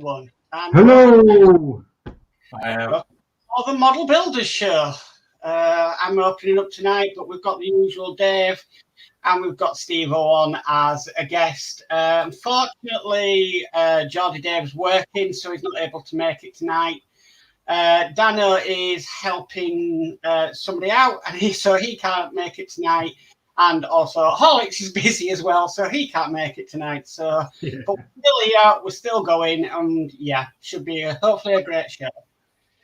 everyone. And Hello! For the Model Builders show. I'm opening up tonight, but we've got the usual Dave and we've got Steve-O on as a guest. Unfortunately, Geordie Dave's working, so he's not able to make it tonight. Danno is helping somebody out, and so he can't make it tonight. And also, Horlix is busy as well, so he can't make it tonight. So, but we're still here, we're still going, and yeah, should be hopefully a great show.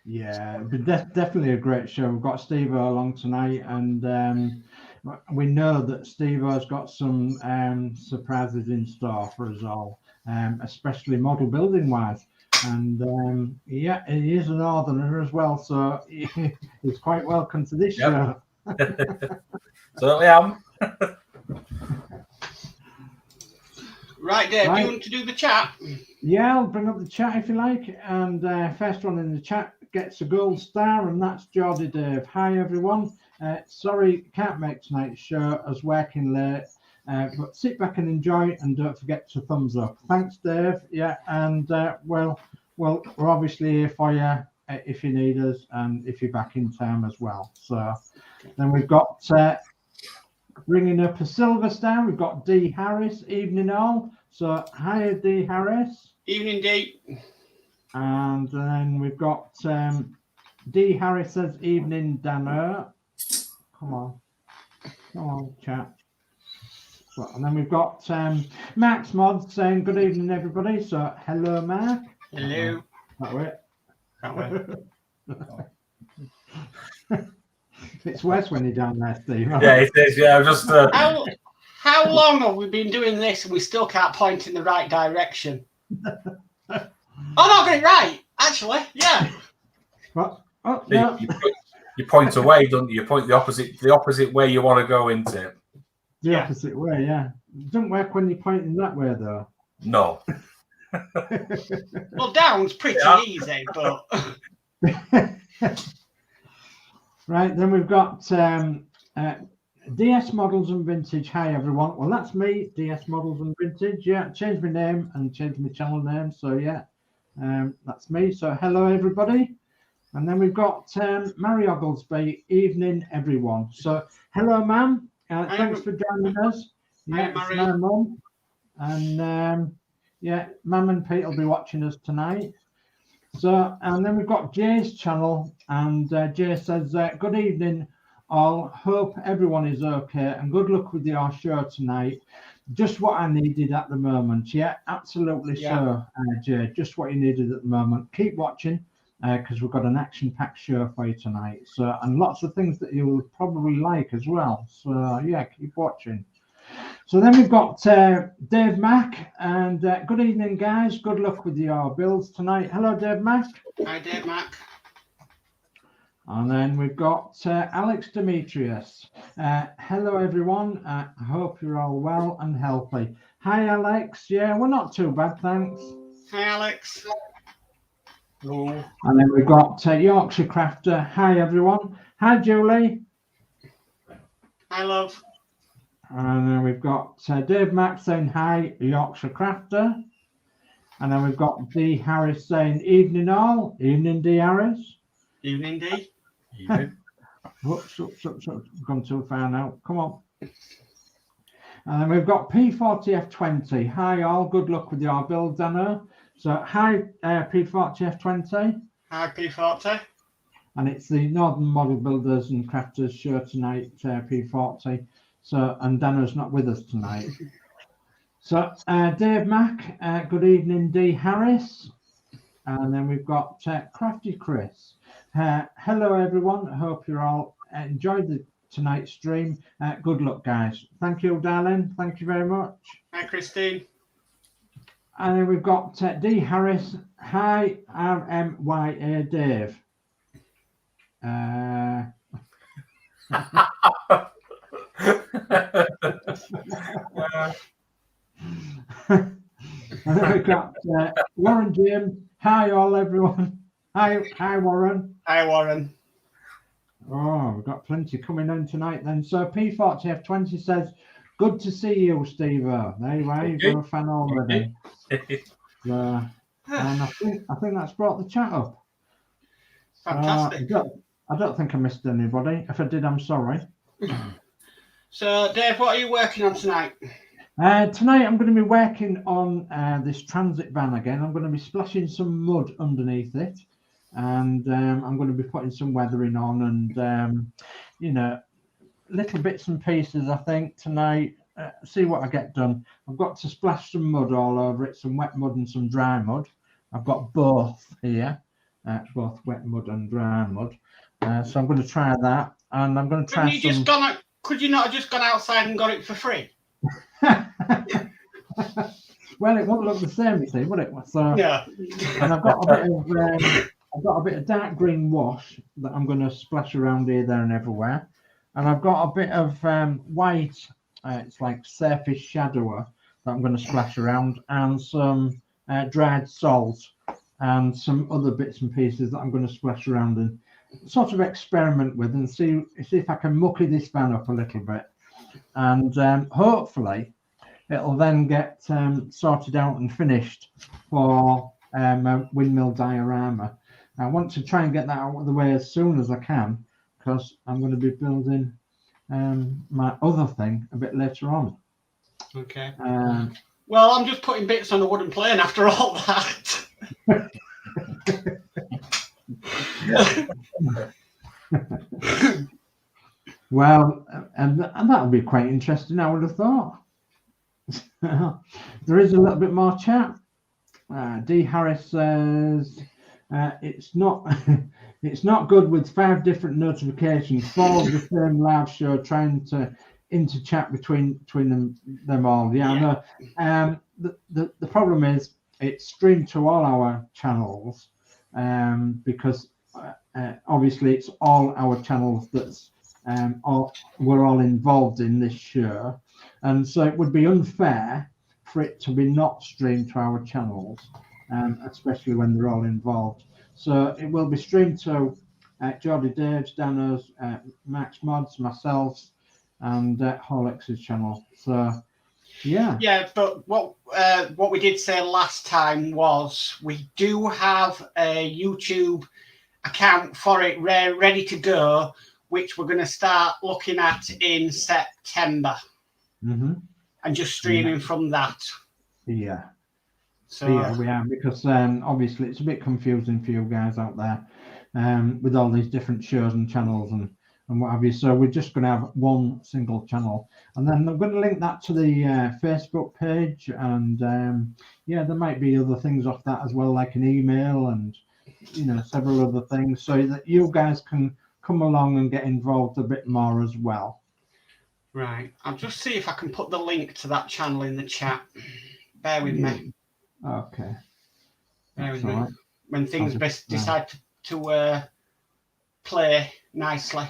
Yeah, but definitely a great show. We've got Steve-O along tonight, and we know that Steve-O's got some surprises in store for us all, especially model building wise. And yeah, he is a northerner as well, so he's quite welcome to this show. Certainly am. Right, Dave, do you want to do the chat? Yeah, I'll bring up the chat if you like. And first one in the chat gets a gold star, and that's Geordie Dave. Hi, everyone. Sorry, can't make tonight's show as working late, but sit back and enjoy, and don't forget to thumbs up. Thanks, Dave. Yeah, and well, we're obviously here for you if you need us, and if you're back in town as well. So then we've got bringing up a silver star. We've got D Harris. Evening all. So hi, D Harris. Evening, D. And then we've got D Harris says evening, Danno. Come on, chat. So, and then we've got Max Modz saying good evening, everybody. So hello, Mark. Hello. That way. That way. It's worse when you're down there, Steve. Yeah, it is. Yeah, I'm just. How long have we been doing this and we still can't point in the right direction? Oh, no, I got it right. Actually, yeah. What? Oh, no. You point away, don't you? You point the opposite way you want to go into it. The opposite way, yeah. It doesn't work when you're pointing that way, though. No. Well, down's pretty easy, but. Right, then we've got DS Models and Vintage. Hi, everyone. Well, that's me, DS Models and Vintage. Yeah, changed my name and changed my channel name. So, yeah, that's me. So, hello, everybody. And then we've got Mary Ogglesby. Evening, everyone. So, hello, ma'am. Thanks for joining us. Yeah, it's my mum. And, yeah, Mum and Pete will be watching us tonight. So, and then we've got Jay's channel, and Jay says, good evening, all. Hope everyone is okay, and good luck with your show tonight. Just what I needed at the moment. Yeah, absolutely. So, Jay, just what you needed at the moment. Keep watching, because we've got an action-packed show for you tonight. So, and lots of things that you'll probably like as well. So, yeah, keep watching. So then we've got Dave Mack, and good evening, guys. Good luck with your builds tonight. Hello, Dave Mack. Hi, Dave Mack. And then we've got Alex Demetrius. Hello, everyone. I hope you're all well and healthy. Hi, Alex. Yeah, we're not too bad, thanks. Hi, Alex. Hello. And then we've got Yorkshire Crafter. Hi, everyone. Hi, Julie. Hi, love. And then we've got Dave Mack saying hi, Yorkshire Crafter. And then we've got D Harris saying evening all. Evening, D Harris. Evening, D. Evening. Whoops, gone too far now. Come on. And then we've got P40F20. Hi all, good luck with your build, Danno. So hi, P40F20. Hi, P40. And it's the Northern Model Builders and Crafters show tonight, P40. So, and Danno's not with us tonight. So, Dave Mack, good evening, D Harris. And then we've got Crafty Chris. Hello, everyone. I hope you're all enjoyed tonight's stream. Good luck, guys. Thank you, darling. Thank you very much. Hi, Christine. And then we've got D Harris. Hi, RMYA Dave. And then we've got Warren Jim. Hi all, everyone. Hi Warren. Hi, Warren. Oh, we've got plenty coming in tonight then. So P40F20 says, good to see you, Steve-O. There you are, you've got a fan already. And I think that's brought the chat up. Fantastic. I don't think I missed anybody. If I did, I'm sorry. So, Dave, what are you working on tonight? Tonight I'm going to be working on this transit van again. I'm going to be splashing some mud underneath it, and I'm going to be putting some weathering on and you know, little bits and pieces. I think tonight, see what I get done. I've got to splash some mud all over it, some wet mud and some dry mud. I've got both here, both wet mud and dry mud. So I'm going to try that, and I'm going to try Could you not have just gone outside and got it for free? Well, it won't look the same, you see, would it? So, yeah. And I've got a bit of dark green wash that I'm going to splash around here, there, and everywhere. And I've got a bit of white. It's like surface shadower that I'm going to splash around, and some dried salt, and some other bits and pieces that I'm going to splash around and sort of experiment with, and see if I can mucky this van up a little bit. And hopefully it'll then get sorted out and finished for a windmill diorama. I want to try and get that out of the way as soon as I can, because I'm going to be building my other thing a bit later on. Okay. Well, I'm just putting bits on a wooden plane after all that. Well, and that'll be quite interesting, I would have thought. There is a little bit more chat. D. Harris says it's not good with 5 different notifications, 4 of the same live show, trying to interchat between them all. Yeah, I know. The problem is it's streamed to all our channels, because obviously it's all our channels that's we're all involved in this show, and so it would be unfair for it to be not streamed to our channels, especially when they're all involved. So it will be streamed to Geordie Dave's, Danno's, Max Modz, myself, and Horlix's channel. So yeah, but what we did say last time was we do have a YouTube account for it ready to go, which we're going to start looking at in September, and just streaming from that. Yeah. So yeah, we are, because obviously it's a bit confusing for you guys out there, with all these different shows and channels and what have you. So we're just going to have one single channel, and then I'm going to link that to the Facebook page, and yeah, there might be other things off that as well, like an email and several other things, so that you guys can come along and get involved a bit more as well. Right, I'll just see if I can put the link to that channel in the chat. Bear with me. Okay. Bear with me. Right. When things decide to play nicely.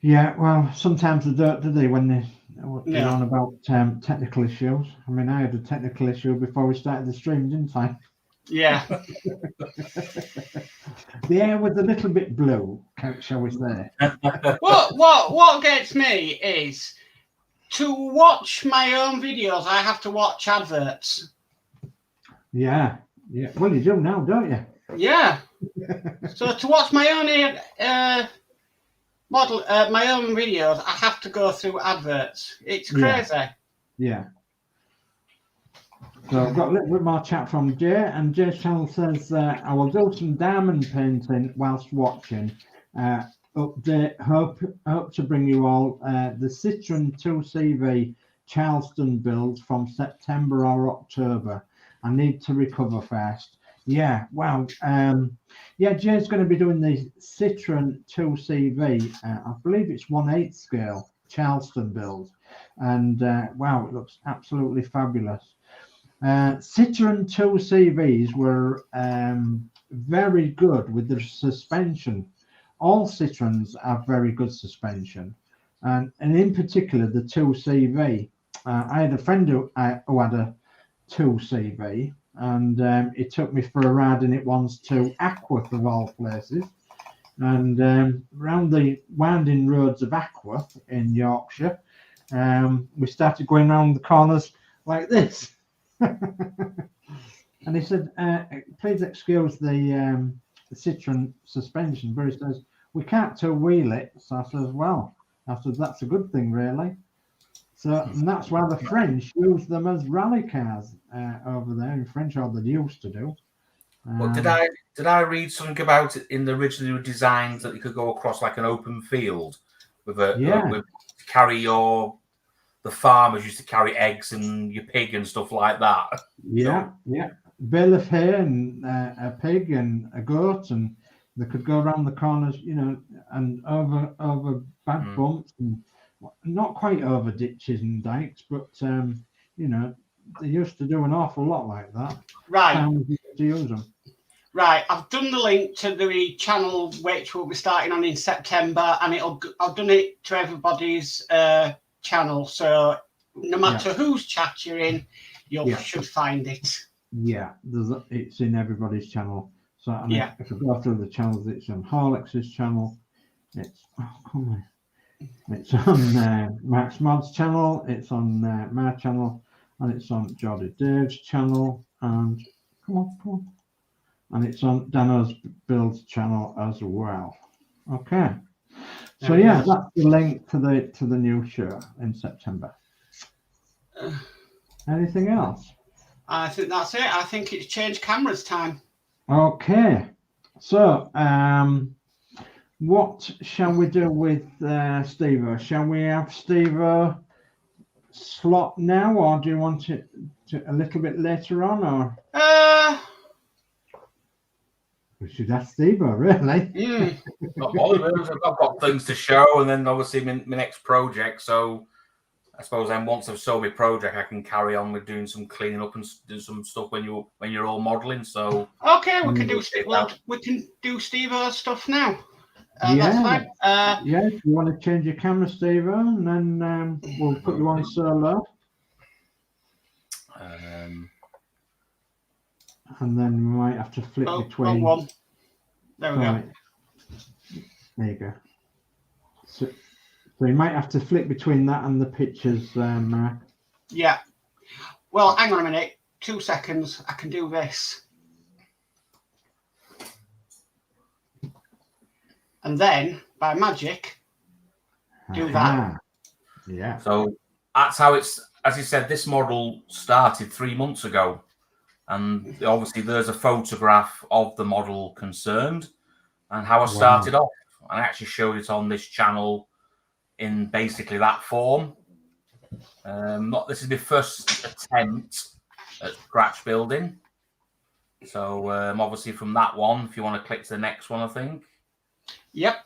Yeah, well, sometimes they don't, do they, when they're on about technical issues. I mean, I had a technical issue before we started the stream, didn't I? Yeah. The air was a little bit blue, shall we say. What gets me is, to watch my own videos, I have to watch adverts. Yeah. Well, you do now, don't you? Yeah. So to watch my own my own videos, I have to go through adverts. It's crazy. Yeah. So I've got a little bit more chat from Jay, and Jay's channel says, I will do some diamond painting whilst watching. Update, hope to bring you all the Citroen 2CV Charleston build from September or October. I need to recover fast. Yeah, wow. Yeah, Jay's going to be doing the Citroen 2CV. I believe it's 1/8 scale Charleston build. And wow, it looks absolutely fabulous. Citroen 2CVs were very good with the suspension. All Citroens have very good suspension, and in particular the 2CV. I had a friend who had a 2CV, and he took me for a ride in it once to Ackworth, of all places, and around the winding roads of Ackworth in Yorkshire, we started going around the corners like this. And he said, please excuse the Citroen suspension, but he says, we can't two-wheel it. So I says, well, I said, that's a good thing, really. So, and that's why the French use them as rally cars over there in French, or they used to do. Well, did I read something about it in the original designs that you could go across like an open field with with carry the farmers used to carry eggs and your pig and stuff like that. Yeah, yeah. Bale of hay and a pig and a goat, and they could go around the corners, you know, and over bad bumps, and not quite over ditches and dikes, but you know, they used to do an awful lot like that. Right. Used to use them. Right, I've done the link to the channel which we'll be starting on in September, and I've done it to everybody's channel, so no matter whose chat you're in, you should find it. Yeah, it's in everybody's channel. So I mean, if I go through the channels, it's on Horlix's channel. It's it's on Max Modz channel. It's on my channel, and it's on Geordie Dave's channel. And come on. And it's on Danno Builds channel as well. Okay. So yeah, that's the link to the new show in September. Anything else? I think that's it. I think it's change cameras time. Okay. So what shall we do with Steve-O? Shall we have Steve-O slot now, or do you want it a little bit later on, or? We should ask Steve-O, really. Not bothered. I've got things to show, and then obviously my next project. So I suppose then once I've sold my project, I can carry on with doing some cleaning up and do some stuff when you're all modelling. So okay, we can do Steve-O stuff now. That's fine. Yeah, if you want to change your camera, Steve-O, and then we'll put you on solo. And then we might have to flip between. One. There we go. There you go. So you might have to flip between that and the pictures, Mark. Yeah. Well, hang on a minute. 2 seconds. I can do this. And then, by magic, do that. Yeah. So that's how it's, as you said, this model started 3 months ago. And obviously there's a photograph of the model concerned and how I started off. I actually showed it on this channel in basically that form. This is my first attempt at scratch building. So obviously from that one, if you want to click to the next one, I think. Yep.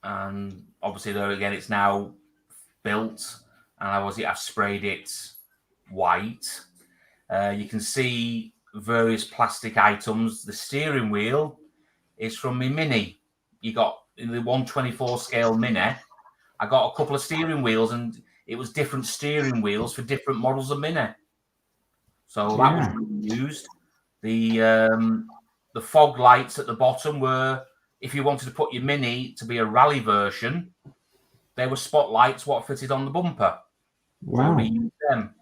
And obviously there again, it's now built, and I've sprayed it white. You can see various plastic items. The steering wheel is from my Mini. You got in the 1/24 scale Mini. I got a couple of steering wheels, and it was different steering wheels for different models of Mini. So that was really used. The fog lights at the bottom were, if you wanted to put your Mini to be a rally version, they were spotlights what fitted on the bumper. Wow. So we used them.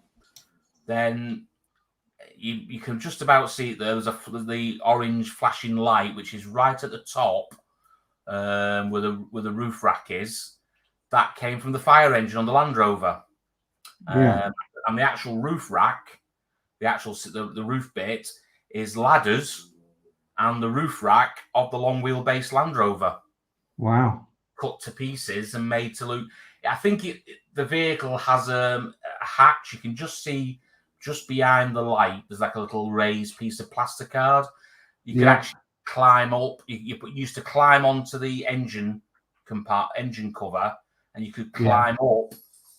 Then you can just about see it there. There's the orange flashing light, which is right at the top where the roof rack is. That came from the fire engine on the Land Rover. And the actual roof rack, the roof bit, is ladders and the roof rack of the long wheelbase Land Rover. Wow. Cut to pieces and made to look. I think the vehicle has a hatch. You can just see just behind the light. There's like a little raised piece of plasticard. You can actually climb up. You used to climb onto the engine cover, and you could climb up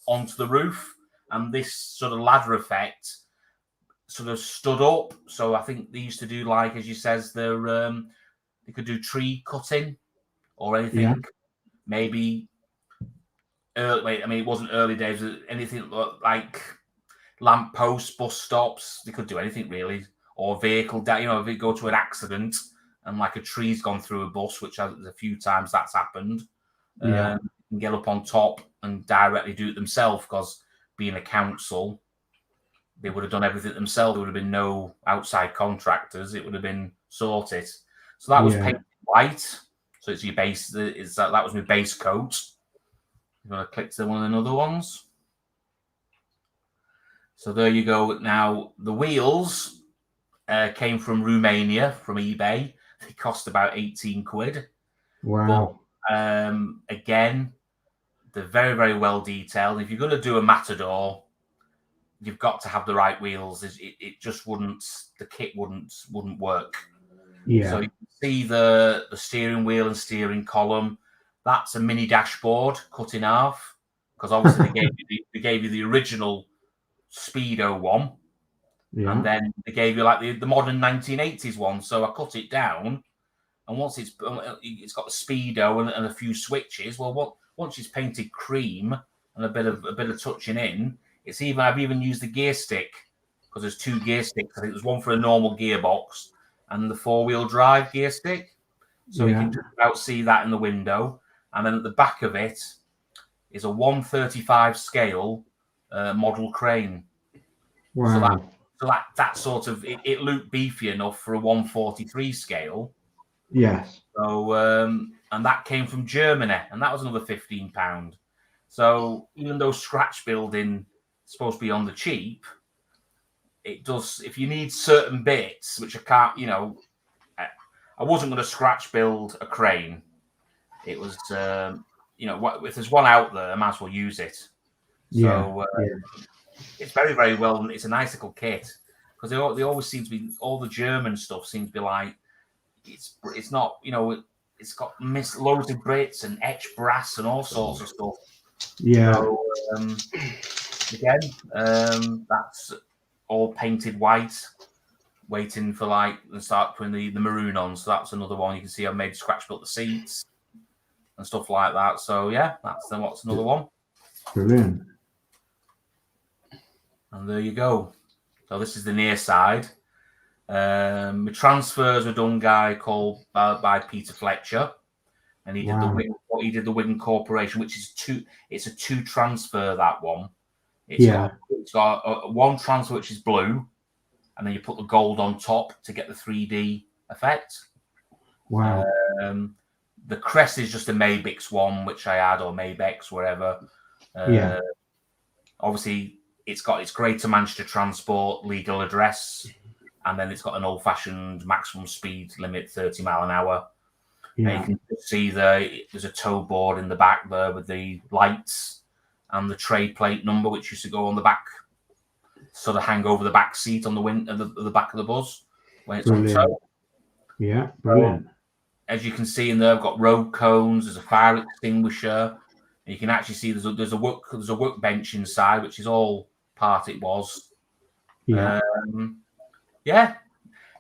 onto the roof. And this sort of ladder effect sort of stood up. So I think they used to do, like as you says, they could do tree cutting or anything. Yeah. Maybe it wasn't early days. Anything like lamp posts, bus stops. They could do anything really, or vehicle. If you go to an accident and like a tree's gone through a bus, which a few times that's happened. You can get up on top and directly do it themselves, because being a council, they would have done everything themselves. There would have been no outside contractors. It would have been sorted. So that was painted white. So it's your base. That was my base coat. I'm going to click to one of the other ones. So there you go. Now the wheels came from Romania, from eBay. They cost about 18 quid. Wow. But again, they're very, very well detailed. If you're going to do a Matador, you've got to have the right wheels. It just wouldn't. The kit wouldn't work. Yeah. So you can see the steering wheel and steering column. That's a mini dashboard cut in half, because obviously they gave you the original Speedo one, and then they gave you like the modern 1980s one. So I cut it down, and once it's got the Speedo and a few switches. Well, once it's painted cream and a bit of touching in, I've even used the gear stick, because there's 2 gear sticks. I think there's one for a normal gearbox and the 4-wheel drive gear stick. So you can just about see that in the window. And then at the back of it is a 1/35 scale model crane. Wow. So that sort of it looked beefy enough for a 1/43 scale. Yes. So and that came from Germany, and that was another £15. So even though scratch building is supposed to be on the cheap, it does. If you need certain bits, which I can't, I wasn't going to scratch build a crane. It was, if there's one out there, I might as well use it. So it's very, very well. It's a nice little kit, because they always seem to be, all the German stuff seems to be like, it's not, it's got loads of Brits and etched brass and all sorts of stuff. Yeah. So, again, that's all painted white, waiting for and start putting the maroon on. So that's another one. You can see I've made scratch built the seats and stuff like that. So yeah, what's another one. Brilliant. And there you go. So this is the near side. My transfers were done by Peter Fletcher, and he did the Wigan Corporation, which is it's a 2 transfer, that one. It's got one transfer which is blue, and then you put the gold on top to get the 3D effect. Wow. The crest is just a Maybix one, which I had, or Maybex, wherever. Obviously, it's got its Greater Manchester Transport legal address, and then it's got an old-fashioned maximum speed limit, 30 mile an hour. Yeah. And you can see there's a tow board in the back there with the lights and the trade plate number, which used to go on the back, sort of hang over the back seat on the back of the bus when it's on tow. Yeah, brilliant. As you can see in there, I've got road cones. There's a fire extinguisher. And you can actually see there's a workbench inside, which is all part it was. Yeah.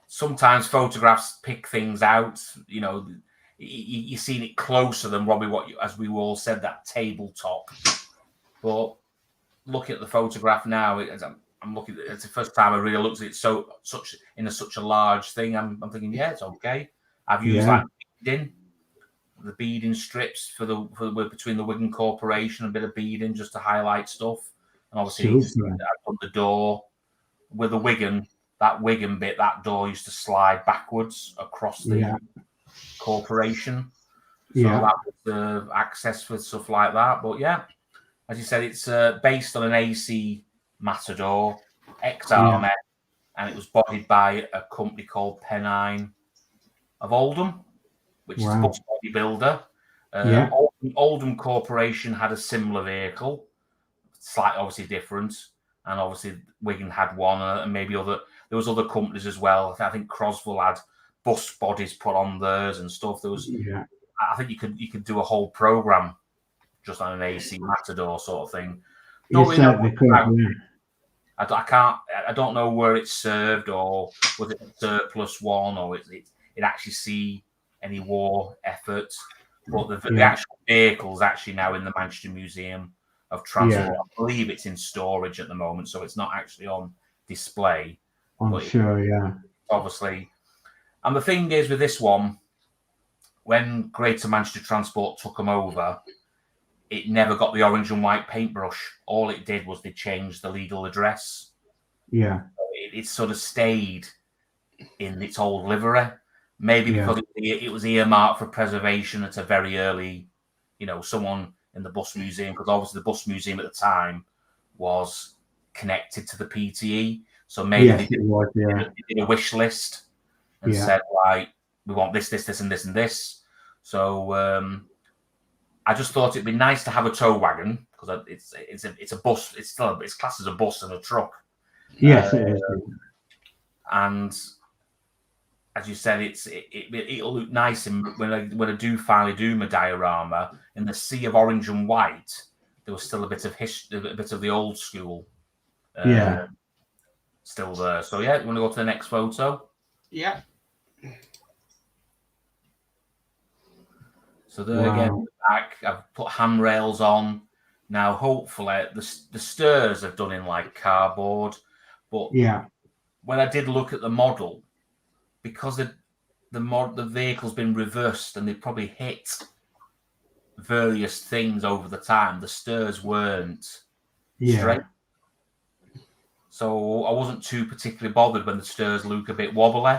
Sometimes photographs pick things out. You've seen it closer than probably as we all said, that tabletop. But looking at the photograph now, I'm looking. It's the first time I really looked at it such a large thing. I'm thinking, yeah, it's okay. I've used the beading strips for between the Wigan Corporation, a bit of beading just to highlight stuff, and obviously I've done the door with the Wigan. That Wigan bit, that door used to slide backwards across the corporation. So that was the access for stuff like that. But yeah, as you said, it's based on an AC Matador ex-Army, and it was bodied by a company called Pennine of Oldham, which is a bus bodybuilder. Oldham Corporation had a similar vehicle, slightly obviously different, and obviously Wigan had one, and maybe there was other companies as well. I think Croswell had bus bodies put on theirs and stuff. There was, I think you could do a whole program just on an AC Matador sort of thing. I don't know where it's served, or was it a surplus one, or it actually see any war effort. But the actual vehicle is actually now in the Manchester Museum of Transport. I believe it's in storage at the moment, so it's not actually on display. Obviously. And the thing is with this one, when Greater Manchester Transport took them over, it never got the orange and white paintbrush. All it did was they changed the legal address. Yeah. It sort of stayed in its old livery, maybe because it was earmarked for preservation at a very early, someone in the bus museum, because obviously the bus museum at the time was connected to the PTE, so maybe they did a wish list and said, like, we want this, this, this, and this, and this. So I just thought it'd be nice to have a tow wagon, because it's a bus. It's classed as a bus and a truck. Yes, it is. And as you said, it'll look nice when I do finally do my diorama. In the sea of orange and white, there was still a bit of history, a bit of the old school, still there. So yeah, you want to go to the next photo? Yeah. So there again, back, I've put handrails on. Now, hopefully, the stairs are done in like cardboard, but when I did look at the model, because the vehicle's been reversed and they probably hit various things over the time, the stairs weren't straight. So I wasn't too particularly bothered when the stairs look a bit wobbly,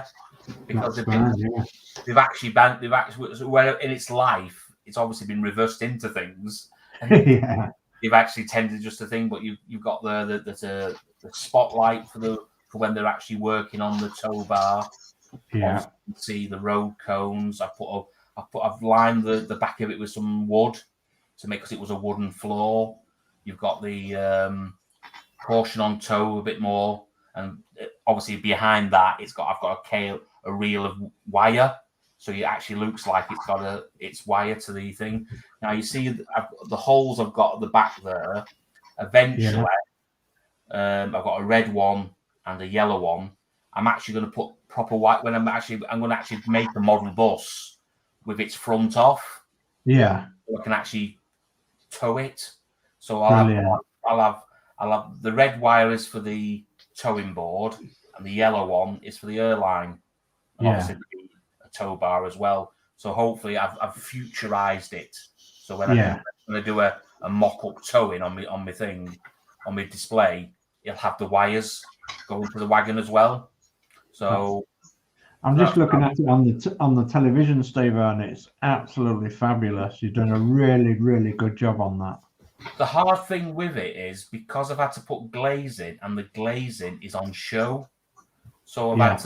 because they've actually where in its life it's obviously been reversed into things. And they've actually tended just a thing, but you've got the spotlight for when they're actually working on the tow bar. Yeah. You can see the road cones. I've lined the back of it with some wood to make, because it was a wooden floor. You've got the caution on tow a bit more, and obviously behind that I've got a reel of wire, so it actually looks like it's got its wire to the thing. Now you see the holes I've got at the back there. Eventually, I've got a red one and a yellow one. I'm actually going to put proper white when I'm going to actually make a model bus with its front off. Yeah. So I can actually tow it. So I'll have the red wire is for the towing board, and the yellow one is for the airline. And obviously a tow bar as well. So hopefully I've futurized it. So when I do a mock-up towing on my display, it'll have the wires going to the wagon as well. So I'm just looking at it on the television, Steve, and it's absolutely fabulous. You've done a really, really good job on that. The hard thing with it is because I've had to put glazing, and the glazing is on show. So I've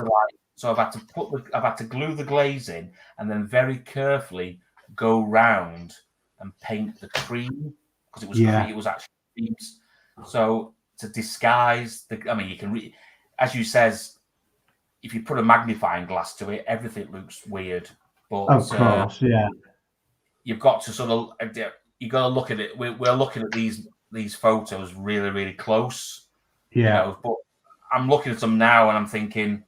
had to glue the glazing and then very carefully go round and paint the cream, because it was actually creams. So to disguise you can as you says, if you put a magnifying glass to it, everything looks weird. But of course, you've got to sort of got to look at it. We're looking at these photos really, really close. But I'm looking at them now and I'm thinking,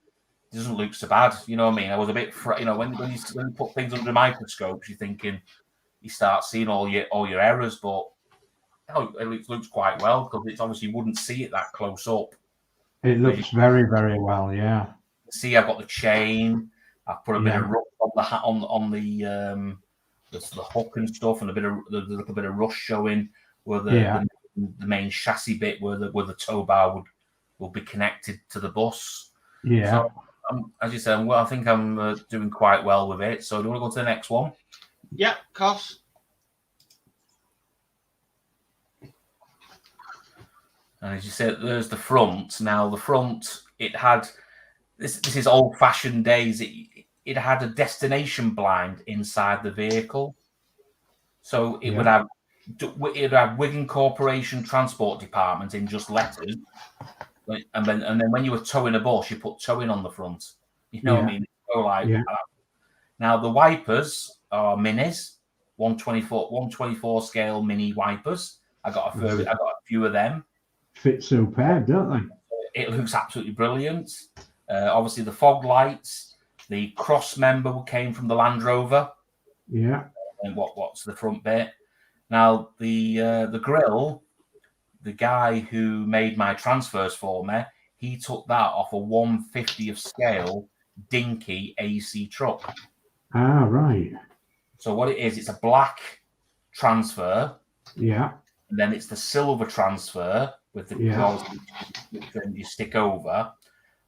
it doesn't look so bad. You know what I mean? I was a bit, when you put things under microscopes, you're thinking, you start seeing all your errors. But it looks quite well, because it's obviously you wouldn't see it that close up. It looks very, very well. Yeah. See, I've got the chain. I've put a bit of rust on the hook and stuff, and a little bit of rust showing where the main chassis bit where the tow bar will be connected to the bus. Yeah. So, as you said, I think I'm doing quite well with it. So do you want to go to the next one? Yeah, of course. And as you said, there's the front. Now the front, it had this is old-fashioned days. It had a destination blind inside the vehicle, so it would have Wigan Corporation Transport Department in just letters, and then when you were towing a bus, you put towing on the front. You know what I mean? So now the wipers are minis, 124 scale mini wipers. I got a few of them. Fit superb, don't they? It looks absolutely brilliant. Obviously, the fog lights, the cross member came from the Land Rover. Yeah. And what's the front bit? Now the grill, the guy who made my transfers for me, he took that off a 1/50th scale dinky AC truck. Ah, right. So what it is, it's a black transfer. Yeah. And then it's the silver transfer, with the claws which then you stick over.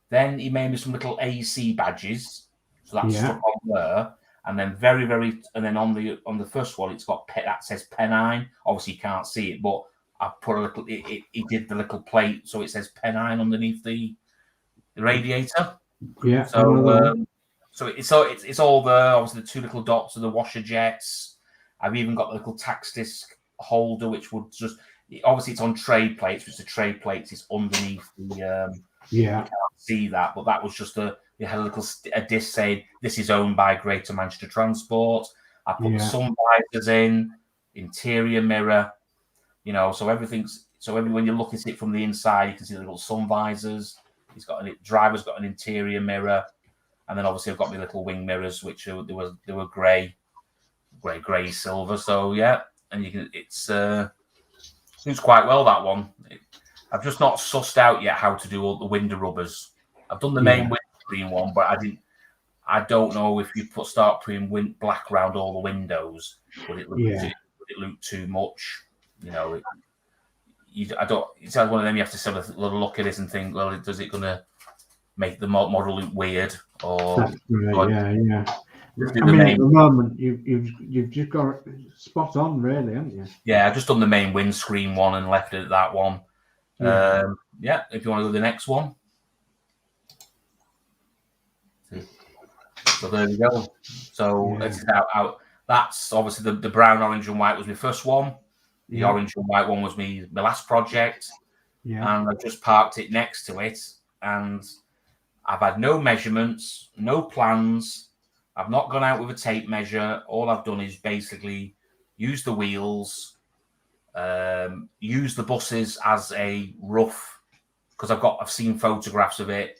Then he made me some little AC badges, so that's stuck on there. And then and then on the first one, it's got that says Pennine. Obviously, you can't see it, but I put a little. He did the little plate, so it says Pennine underneath the radiator. Yeah. So it's all there. Obviously, the two little dots are the washer jets. I've even got the little tax disc holder, which would just obviously it's on tray plates, which the tray plates is underneath the. You can't see that, but that was just you had a disc saying this is owned by Greater Manchester Transport. I put the sun visors in, interior mirror, so everything's when you look at it from the inside, you can see the little sun visors. Driver's got an interior mirror, and then obviously I've got my little wing mirrors, which they were grey, silver. So yeah, and you can it's quite well, that one. I've just not sussed out yet how to do all the window rubbers. I've done the main windscreen one, but I don't know if you start putting black around all the windows, would it look too much? I don't. It's one of them. You have to sort of look at it and think, well, is it going to make the model look weird? Or at the moment, you've just got it spot on, really, haven't you? Yeah, I've just done the main windscreen one and left it at that one. If you want to go to the next one. So there we go. So it's out. That's obviously the brown, orange, and white was my first one. The orange and white one was my last project. Yeah. And I just parked it next to it. And I've had no measurements, no plans. I've not gone out with a tape measure. All I've done is basically use the wheels, use the buses as a rough, because I've seen photographs of it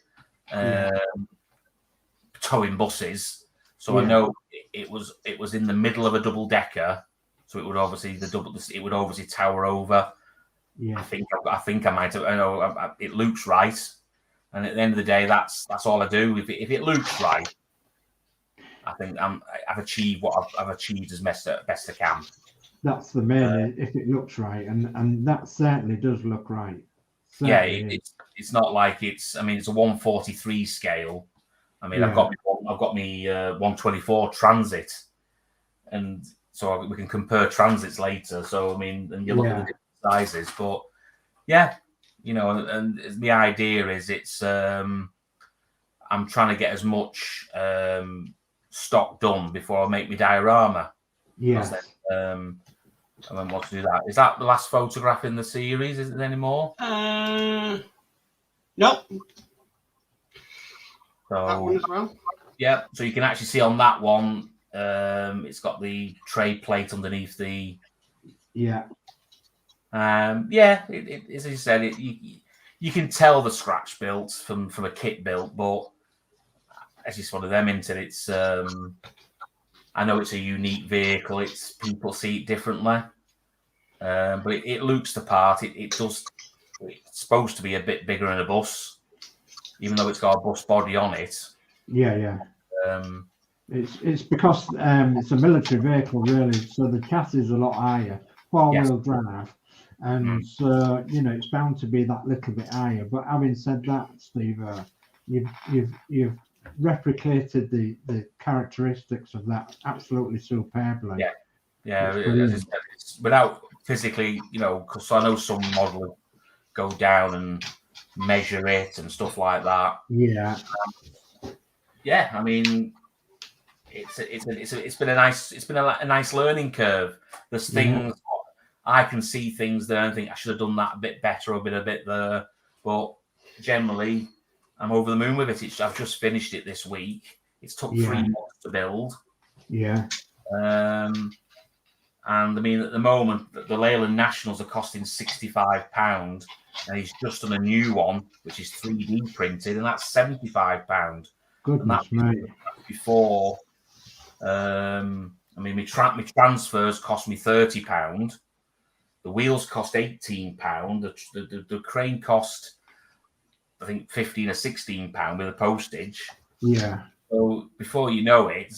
towing buses, so I know it was in the middle of a double decker, so it would obviously tower over. Yeah, I think I might have. I know it looks right, and at the end of the day, that's all I do. If it looks right, I think I've achieved what I've achieved as best I can. That's the main. If it looks right, and that certainly does look right. Certainly it's not like it's. I mean, it's a 143 scale. I mean, I've got me 124 Transit, and so we can compare transits later. So I mean, and you look at the different sizes, but and the idea is it's. I'm trying to get as much stock done before I make my diorama. Yes. And then what to do that? Is that the last photograph in the series? Is there any more? Nope. So, that one as well. Yeah, so you can actually see on that one, it's got the tray plate underneath the. Yeah. As you said, you can tell the scratch built from a kit built, but it's just one of them, isn't it? It's I know it's a unique vehicle. People see it differently, but it looks the part. It does. It's supposed to be a bit bigger than a bus, even though it's got a bus body on it. Yeah. It's because it's a military vehicle, really. So the chassis is a lot higher, 4-wheel drive, and so it's bound to be that little bit higher. But having said that, Steve, you've replicated the characteristics of that absolutely superbly. Yeah. It's without physically, because I know some models go down and measure it and stuff like that. Yeah. I mean, it's been a nice learning curve. There's things I can see things that I think I should have done that a bit better or been a bit there, but generally I'm over the moon with it. I've just finished it this week. It's took 3 months to build. Yeah. And I mean, at the moment, the Leyland Nationals are costing £65, and he's just done a new one, which is 3D printed, and that's £75. Goodness me. Before, I mean, my transfers cost me £30. The wheels cost £18. The crane cost, I think, £15 or £16 with the postage. Yeah. So before you know it,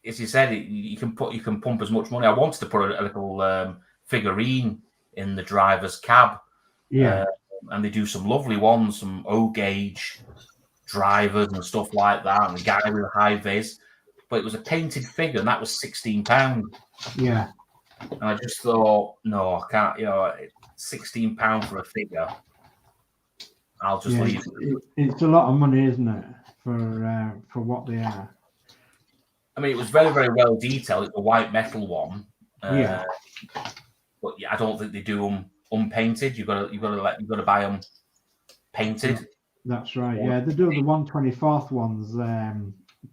as you said, you can pump as much money. I wanted to put a little figurine in the driver's cab. Yeah. And they do some lovely ones, some O-gauge drivers and stuff like that, and the guy with a high vis. But it was a painted figure, and that was £16. Yeah. And I just thought, no, I can't. £16 for a figure. I'll just leave it. It's a lot of money, isn't it, for what they are? I mean, it was very, very well detailed. It's a white metal one. Yeah. But I don't think they do them unpainted. You've got to buy them painted. That's right. Yeah, they do the 1/24 ones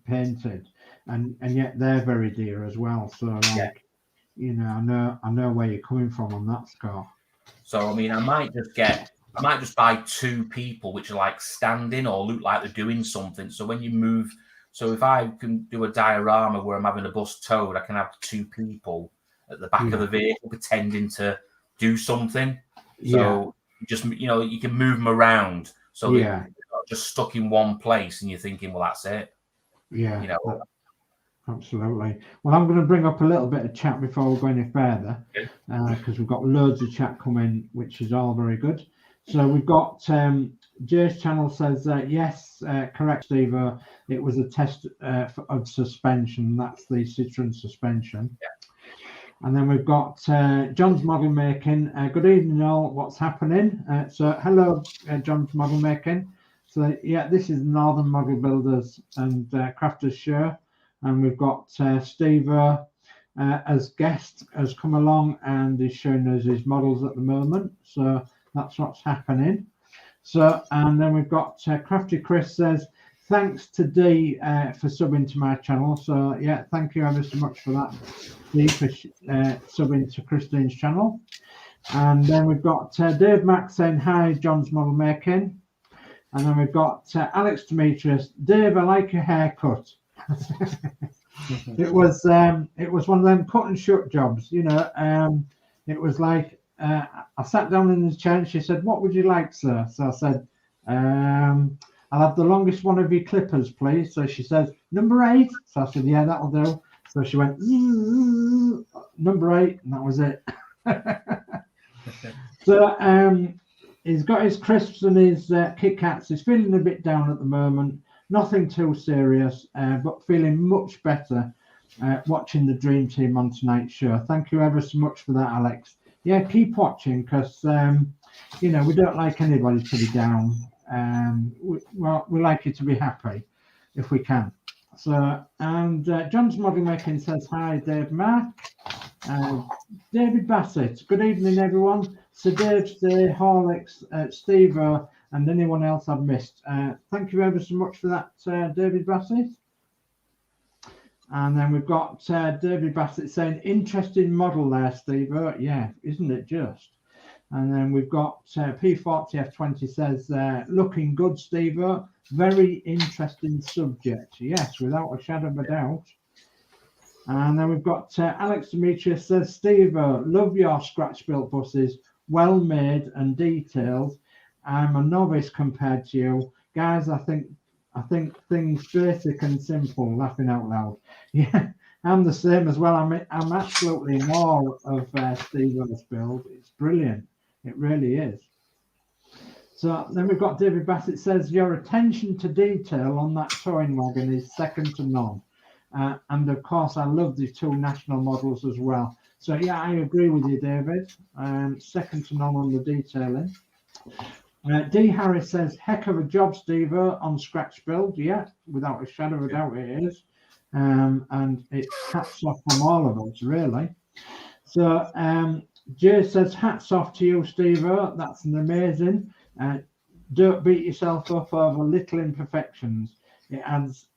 painted, and yet they're very dear as well. So like, I know where you're coming from on that score. So I mean, I might just buy 2 people which are like standing or look like they're doing something. So when you move, so if I can do a diorama where I'm having a bus towed, I can have 2 people at the back of the vehicle pretending to do something. So just you can move them around. So they're not just stuck in one place, and you're thinking, well, that's it. Yeah. Absolutely. Well, I'm going to bring up a little bit of chat before we go any further, because we've got loads of chat coming, which is all very good. So we've got Jay's channel says, yes, correct, Steve. It was a test of suspension. That's the Citroen suspension. Yeah. And then we've got John's Model Making. Good evening, all. What's happening? So hello, John's Model Making. So yeah, this is Northern Model Builders and Crafters Show. And we've got Steve as guest has come along and is showing us his models at the moment. So that's what's happening. So, and then we've got Crafty Chris says, thanks to Dee for subbing to my channel. So yeah, thank you ever so much for that, Dee, for subbing to Christine's channel. And then we've got Dave Mack saying, hi, John's Model Making. And then we've got Alex Demetrius, Dave, I like your haircut. It was one of them cut and shut jobs, it was like I sat down in the chair and she said, what would you like, sir? So I said, I'll have the longest one of your clippers, please. So she says, number 8. So I said, yeah, that'll do. So she went, number 8, and that was it. So he's got his crisps and his Kit Kats. He's feeling a bit down at the moment. Nothing too serious, but feeling much better watching the Dream Team on tonight's show. Thank you ever so much for that, Alex. Yeah, keep watching, because we don't like anybody to be down. We like you to be happy if we can. So, and John's Model Making says, hi, Dave Mark. David Bassett, good evening, everyone. Sir Dave, Horlix, Steve, and anyone else I've missed. Thank you ever so much for that, David Bassett. And then we've got David Bassett saying, interesting model there, Steve. Yeah, isn't it just? And then we've got P40F20 says, looking good, Steve. Very interesting subject. Yes, without a shadow of a doubt. And then we've got Alex Demetrius says, Steve, love your scratch-built buses. Well made and detailed. I'm a novice compared to you. Guys, I think things basic and simple, laughing out loud. Yeah, I'm the same as well. I'm absolutely in awe of Steve's build. It's brilliant. It really is. So then we've got David Bassett says, your attention to detail on that towing wagon is second to none. And of course, I love the 2 national models as well. So yeah, I agree with you, David. Second to none on the detailing. D. Harris says, heck of a job, Steve, on scratch build. Yeah, without a shadow of a doubt it is. And it's hats off from all of us, really. So Jay says, hats off to you, Steve. That's an amazing. Don't beat yourself up over little imperfections. It adds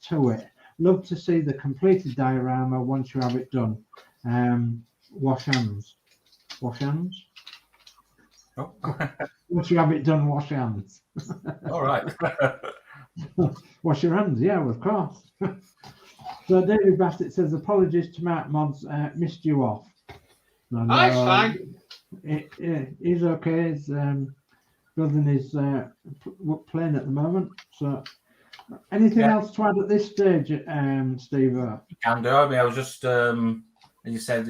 to it. Love to see the completed diorama once you have it done. Wash hands. Wash hands? Oh. Once you have it done, wash hands. All right. Wash your hands, yeah, of course. So David Bassett says, apologies to Mark Modz, missed you off. And, that's fine. He's okay. His building is playing at the moment. So anything else to add at this stage, Steve? You can do. I mean, I was just, as you said,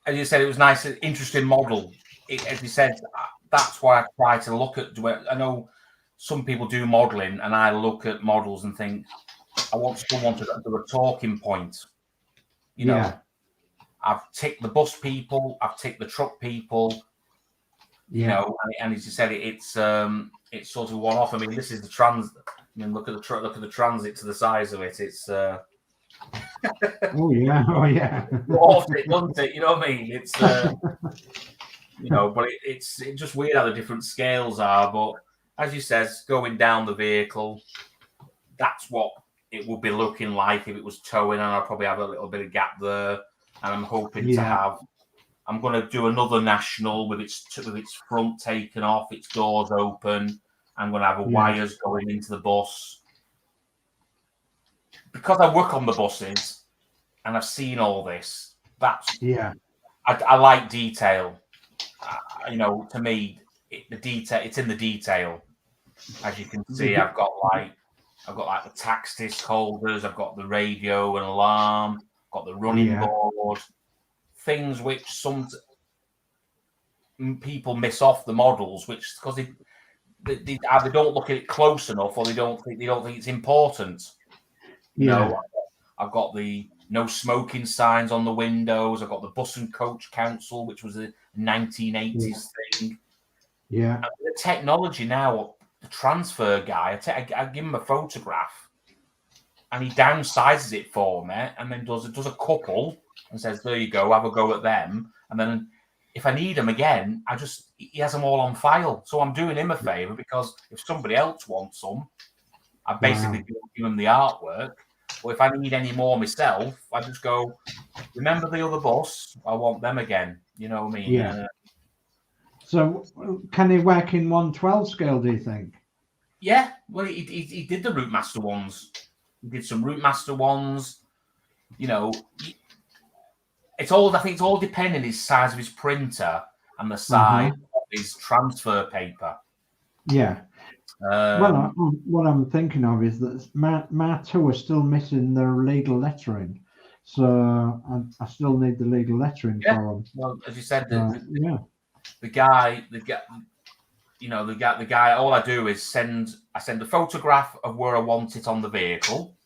as you said, it was nice, interesting model. As you said, that's why I try to look at. I know some people do modelling, and I look at models and think, I want someone to do a talking point. You know, I've ticked the bus people, I've ticked the truck people. You know, and as you said, it's sort of one off. I mean, this is the trans. I mean, look at the truck, look at the transit to the size of it. It's oh yeah. Off it, doesn't it? You know what I mean? It's you know, but it's just weird how the different scales are. But as you said, going down the vehicle, that's what it would be looking like if it was towing, and I'll probably have a little bit of gap there. And I'm hoping to have. I'm going to do another national with its front taken off, its doors open. I'm going to have wires going into the bus. Because I work on the buses and I've seen all this, that's I like detail. You know, to me, the detail, it's in the detail. As you can see, I've got like the tax disc holders, I've got the radio and alarm, I've got the running board. Things which some people miss off the models, which because they either don't look at it close enough, or they don't think it's important. You know, I've got the no smoking signs on the windows. I've got the bus and coach council, which was a 1980s thing. Yeah, and the technology now, the transfer guy, I give him a photograph, and he downsizes it for me, and then does a couple. And says, there you go, have a go at them. And then if I need them again, he has them all on file. So I'm doing him a favour, because if somebody else wants them, I basically give them the artwork. But if I need any more myself, I just go, remember the other bus? I want them again. You know what I mean? Yeah. So can he work in 1/12 scale, do you think? Yeah. Well, he did the Route Master ones. He did some Route Master ones. You know, I think it's all depending on his size of his printer and the size of his transfer paper. Yeah. Well, what I'm thinking of is that my two are still missing their legal lettering, so I still need the legal lettering for them. Well, as you said, the guy. All I do is send a photograph of where I want it on the vehicle,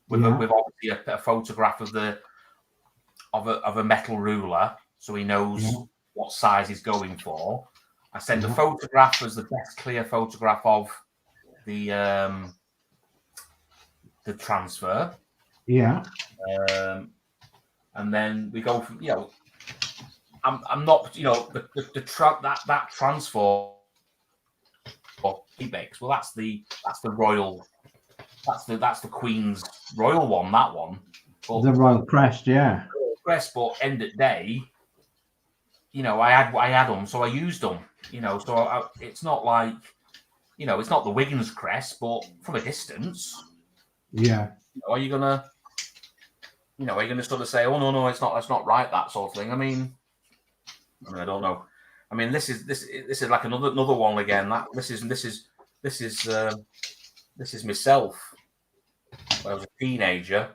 with obviously a photograph of a metal ruler, so he knows what size he's going for. I send a photograph as the best clear photograph of the transfer. Yeah. And then we go from, I'm not, that transfer or Quebec. Well, that's the royal, that's the Queen's royal one. That one. But the Royal Crest, but end of day, I had them, so I used them. So it's not like, it's not the Wiggins crest, but from a distance. Yeah. Are you gonna sort of say, oh no, it's not, that's not right, that sort of thing? I mean, I don't know. I mean, this is like another one again. This is myself when I was a teenager,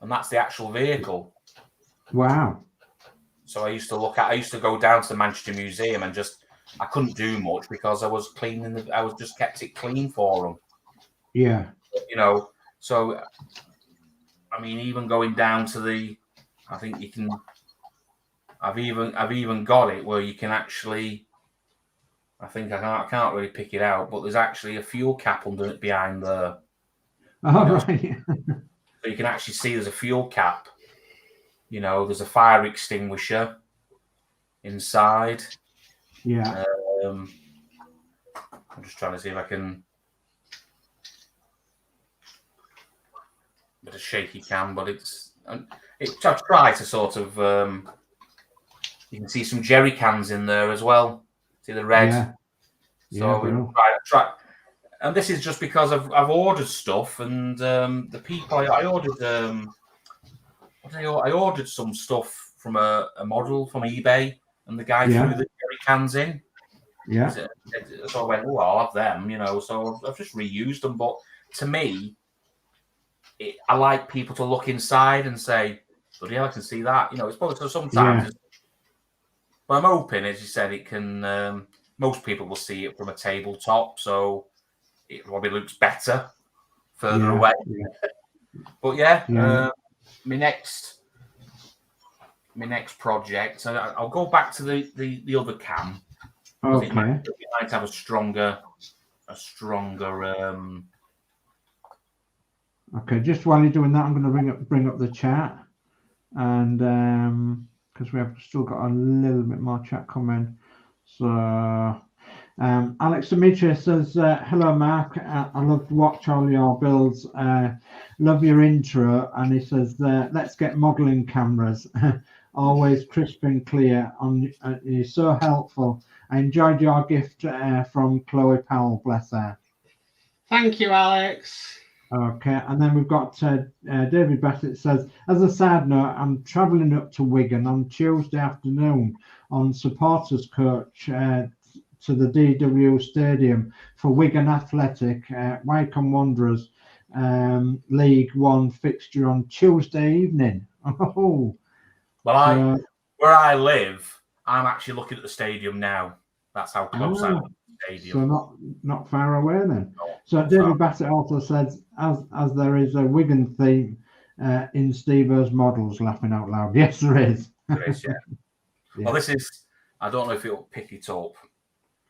and that's the actual vehicle. Wow. So I used to go down to the Manchester Museum and I couldn't do much because I was cleaning. I was just kept it clean for them. Yeah. So I mean, even going down to I think you can. I've even got it where you can actually. I think I can't really pick it out, but there's actually a fuel cap under it behind there. Oh, right. So you can actually see there's a fuel cap. There's a fire extinguisher inside. Yeah. I'm just trying to see if I can. Bit of shaky cam, but I try to sort of. You can see some jerry cans in there as well. See the red. Yeah. So we try. And this is just because I've ordered stuff, and the people I ordered. I ordered some stuff from a model from eBay, and the guy threw the jerry cans in. Yeah. So I went, oh, I'll have them, So I've just reused them. But to me, I like people to look inside and say, "But yeah, I can see that." It's probably sometimes Well, I'm hoping, as you said, it can. Most people will see it from a tabletop, so it probably looks better further away. Yeah. But yeah, Yeah. my next project. So I'll go back to the other cam. Okay. It might have a stronger. Okay, just while you're doing that, I'm going to bring up the chat, and because we have still got a little bit more chat coming. So Alex Demetrius says, hello Mark, I love to watch all your builds, love your intro, and he says, let's get modeling cameras, always crisp and clear, you're so helpful. I enjoyed your gift from Chloe Powell, bless her. Thank you, Alex. Okay, and then we've got David Bassett says, as a side note, I'm travelling up to Wigan on Tuesday afternoon on supporters coach to the DW Stadium for Wigan Athletic, Wycombe Wanderers League One fixture on Tuesday evening. Oh, well, where I live, I'm actually looking at the stadium now. That's how close I am to the stadium. So not far away then. So David Bassett also says, as there is a Wigan theme in Steve-O's models, laughing out loud. Yes, there is. There is, yeah. Well, this is, I don't know if it'll pick it up.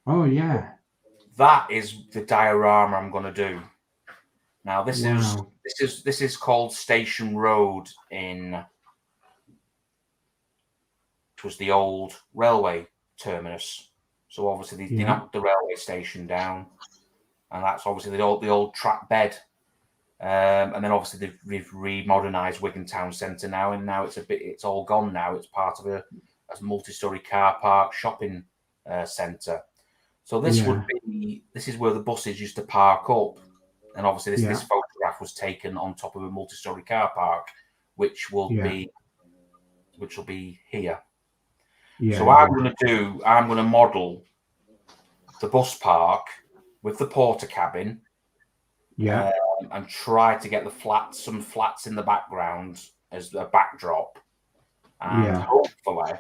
Oh, yeah. That is the diorama I'm going to do. Now, this is called Station Road it was the old railway terminus. So obviously they knocked the railway station down, and that's obviously the old track bed. And then obviously they've re-modernised Wigan Town Centre now, and now it's all gone now. It's part of a multi-storey car park shopping centre. So this this is where the buses used to park up, and obviously this photograph was taken on top of a multi-storey car park, which will be here. Yeah, so I'm going to model the bus park with the porter cabin, and try to get some flats in the background as a backdrop, and hopefully,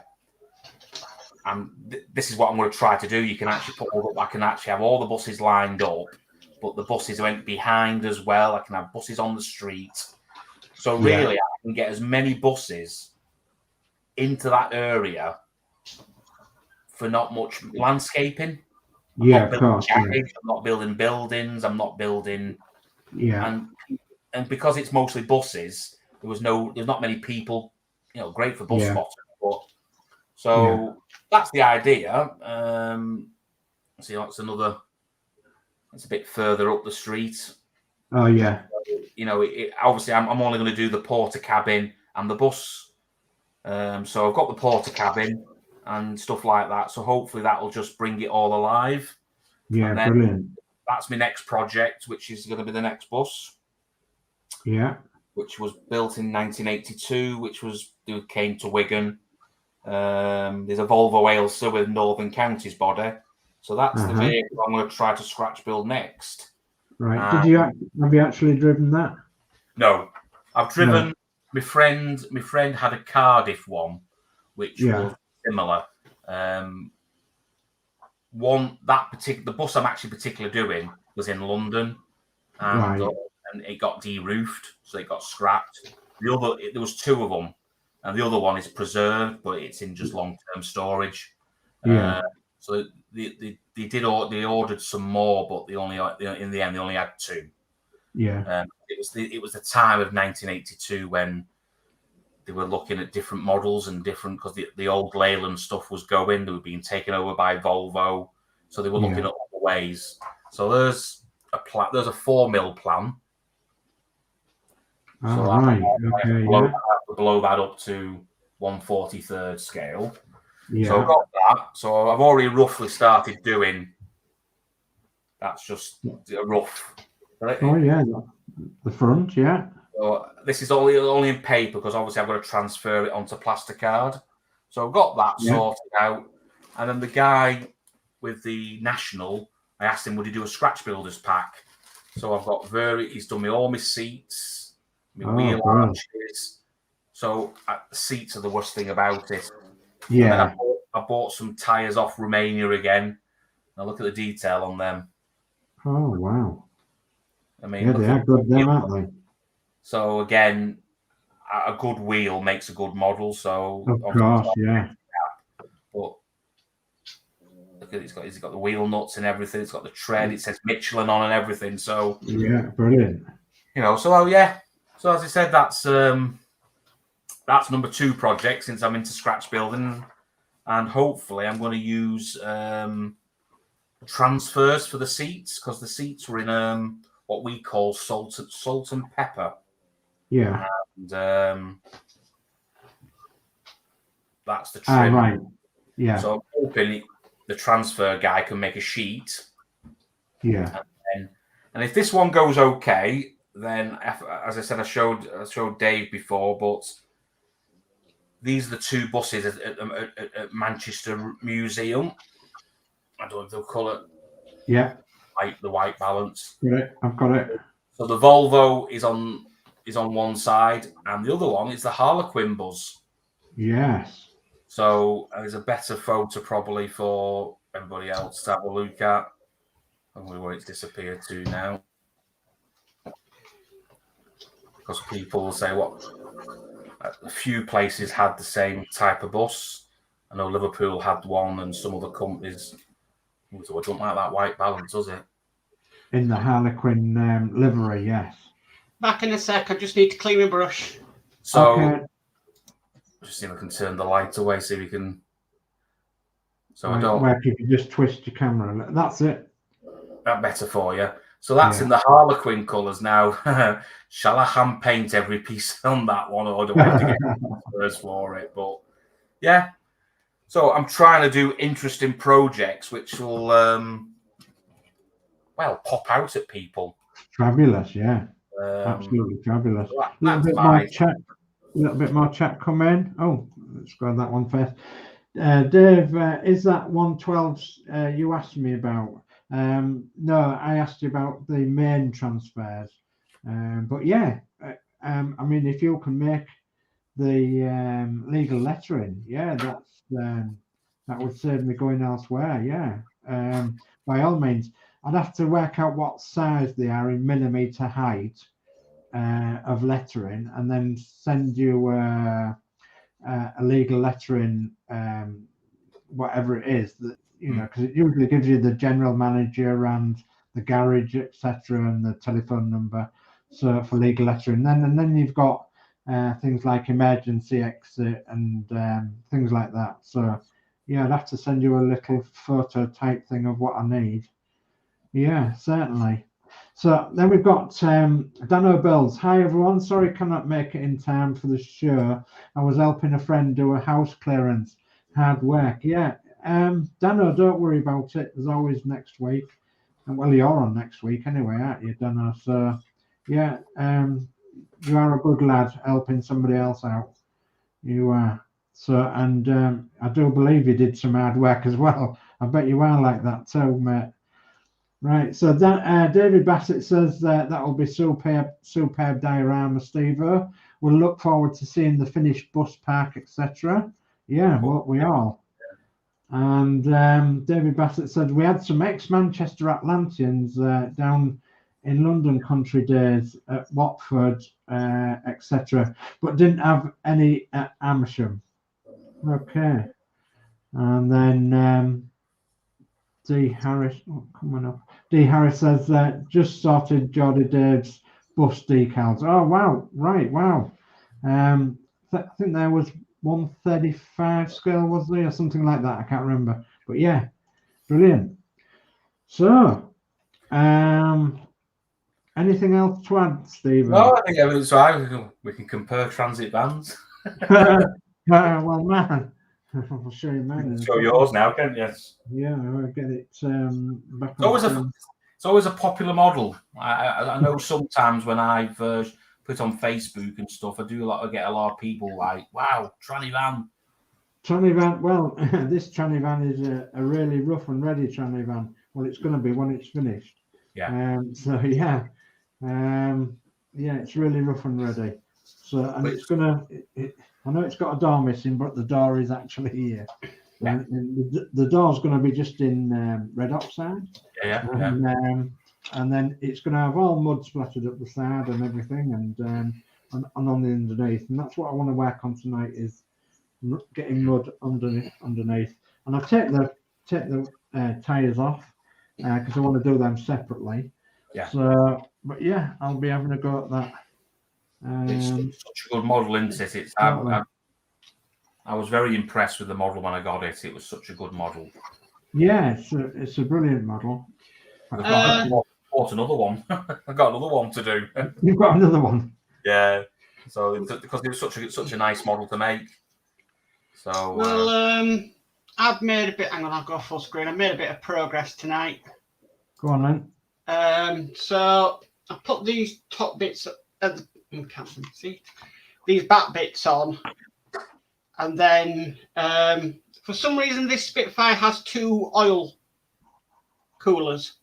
this is what I'm going to try to do. You can actually I can actually have all the buses lined up, but the buses went behind as well. I can have buses on the street, so really I can get as many buses into that area for not much landscaping. I'm not building buildings. I'm not building. Yeah. And because it's mostly buses, there's not many people. Great for bus spotters. But that's the idea. See, that's another. It's a bit further up the street. Oh yeah. Obviously, I'm only going to do the porter cabin and the bus. So I've got the porter cabin and stuff like that. So hopefully that'll just bring it all alive. Yeah, brilliant. That's my next project, which is going to be the next bus. Yeah. Which was built in 1982, came to Wigan. There's a Volvo Ailsa with Northern Counties body. So that's the vehicle I'm going to try to scratch build next. Right. Have you actually driven that? No. I've driven my friend had a Cardiff one, which was similar. The bus I'm actually particularly doing was in London, and it got de-roofed, so it got scrapped. There was two of them, and the other one is preserved, but it's in just long-term storage. So they ordered some more, but in the end they only had two. Yeah. It was the time of 1982 when they were looking at different models and different, because the old Leyland stuff was going. They were being taken over by Volvo, so they were looking at other ways. So there's a 4mm plan. So I blow that up to 1/43 scale. Yeah. So I've got that. So I've already roughly started doing. That's just a rough. Oh yeah, the front, yeah. So this is only in paper, because obviously I've got to transfer it onto plasticard. So I've got that sorted out. And then the guy with the National, I asked him, would he do a scratch builders pack? So I've got he's done me all my seats, my wheel arches. So the seats are the worst thing about it. Yeah. I bought some tyres off Romania again. Now look at the detail on them. Oh, wow. I mean, Yeah, they are good, them, aren't they? So again, a good wheel makes a good model. So Of course, yeah. But look at it's got the wheel nuts and everything. It's got the tread. It says Michelin on and everything. So yeah, brilliant. You know, so yeah. So as I said, that's number 2 project since I'm into scratch building, and hopefully I'm going to use transfers for the seats, because the seats were in what we call salt and pepper. Yeah. And that's the trim. Right. Yeah. So I'm hoping the transfer guy can make a sheet. Yeah. And if this one goes okay, then as I said, I showed Dave before, but these are the 2 buses at Manchester Museum. I don't know if they'll call it. Yeah. The white balance. Yeah, I've got it. So the Volvo is on one side, and the other one is the Harlequin bus. Yes. So there's a better photo probably for everybody else to have a look at. I wonder where it's disappeared to now. Because people will say, what? A few places had the same type of bus. I know Liverpool had one, and some other companies. So I don't like that white balance, does it? In the Harlequin livery, yes. Back in a sec. I just need to clean my brush. So, okay. Just see if I can turn the light away, see if we can. So right, I don't. Where you can just twist your camera. That's it. That better for you. So that's in the Harlequin colours now. Shall I hand paint every piece on that one, or do I have to get first for it? But yeah. So I'm trying to do interesting projects which will, pop out at people. Fabulous, yeah. Absolutely fabulous. A little bit more chat come in. Oh, let's grab that one first. Dave, is that 112 you asked me about? No, I asked you about the main transfers. But yeah, I mean, if you can make the legal lettering, yeah, that would save me going elsewhere. Yeah, by all means, I'd have to work out what size they are in millimeter height of lettering, and then send you a legal lettering, whatever it is that because it usually gives you the general manager and the garage, etc., and the telephone number. So for legal lettering, and then you've got things like emergency exit and things like that. So yeah, I'd have to send you a little photo type thing of what I need. Yeah, certainly. So then we've got Danno Builds. Hi everyone, sorry cannot make it in time for the show. I was helping a friend do a house clearance. Hard work. Yeah, Danno, don't worry about it. There's always next week. And well, you're on next week anyway, aren't you, Danno? So yeah, you are a good lad helping somebody else out. You are. So, and I do believe you did some hard work as well. I bet you are like that too, mate. Right. So David Bassett says that will be superb diorama, Steve-o. We'll look forward to seeing the finished bus park, etc. Yeah, won't we all? And David Bassett said we had some ex-Manchester Atlanteans down in London country days at Watford, etc., but didn't have any at Amersham. Okay. And then D Harris, coming up. D Harris says just sorted Geordie Dave's bus decals. Oh wow, right, wow. I think there was 135 scale, was there, or something like that? I can't remember, but yeah, brilliant. So, anything else to add, Stephen? No, I think everything's right. We can compare transit vans. Well, man, I'll show you mine. Show yours now, can't you? Yeah, I'll get it back. It's always a popular model. I know sometimes when I've put on Facebook and stuff, I get a lot of people like, "Wow, tranny van." Tranny van. Well, this tranny van is a really rough and ready tranny van. Well, it's going to be when it's finished. Yeah. So yeah, it's really rough and ready. So and it's gonna. I know it's got a door missing, but the door is actually here. Yeah. And the door's going to be just in red oxide. And then it's going to have all mud splattered up the side and everything, and on the underneath. And that's what I want to work on tonight, is getting mud underneath. And I take the tires off because I want to do them separately. Yeah. So, but yeah, I'll be having a go at that. It's such a good model, isn't it? It's I was very impressed with the model when I got it. It was such a good model. Yeah, it's a brilliant model. I bought another one. I've got another one to do. You've got another one. Yeah. So because it was such a nice model to make. So well, I've made a bit. Hang on, I'll go full screen. I've made a bit of progress tonight. Go on then. So I put these top bits at the, you can't see these back bits on, and then for some reason this Spitfire has 2 oil coolers.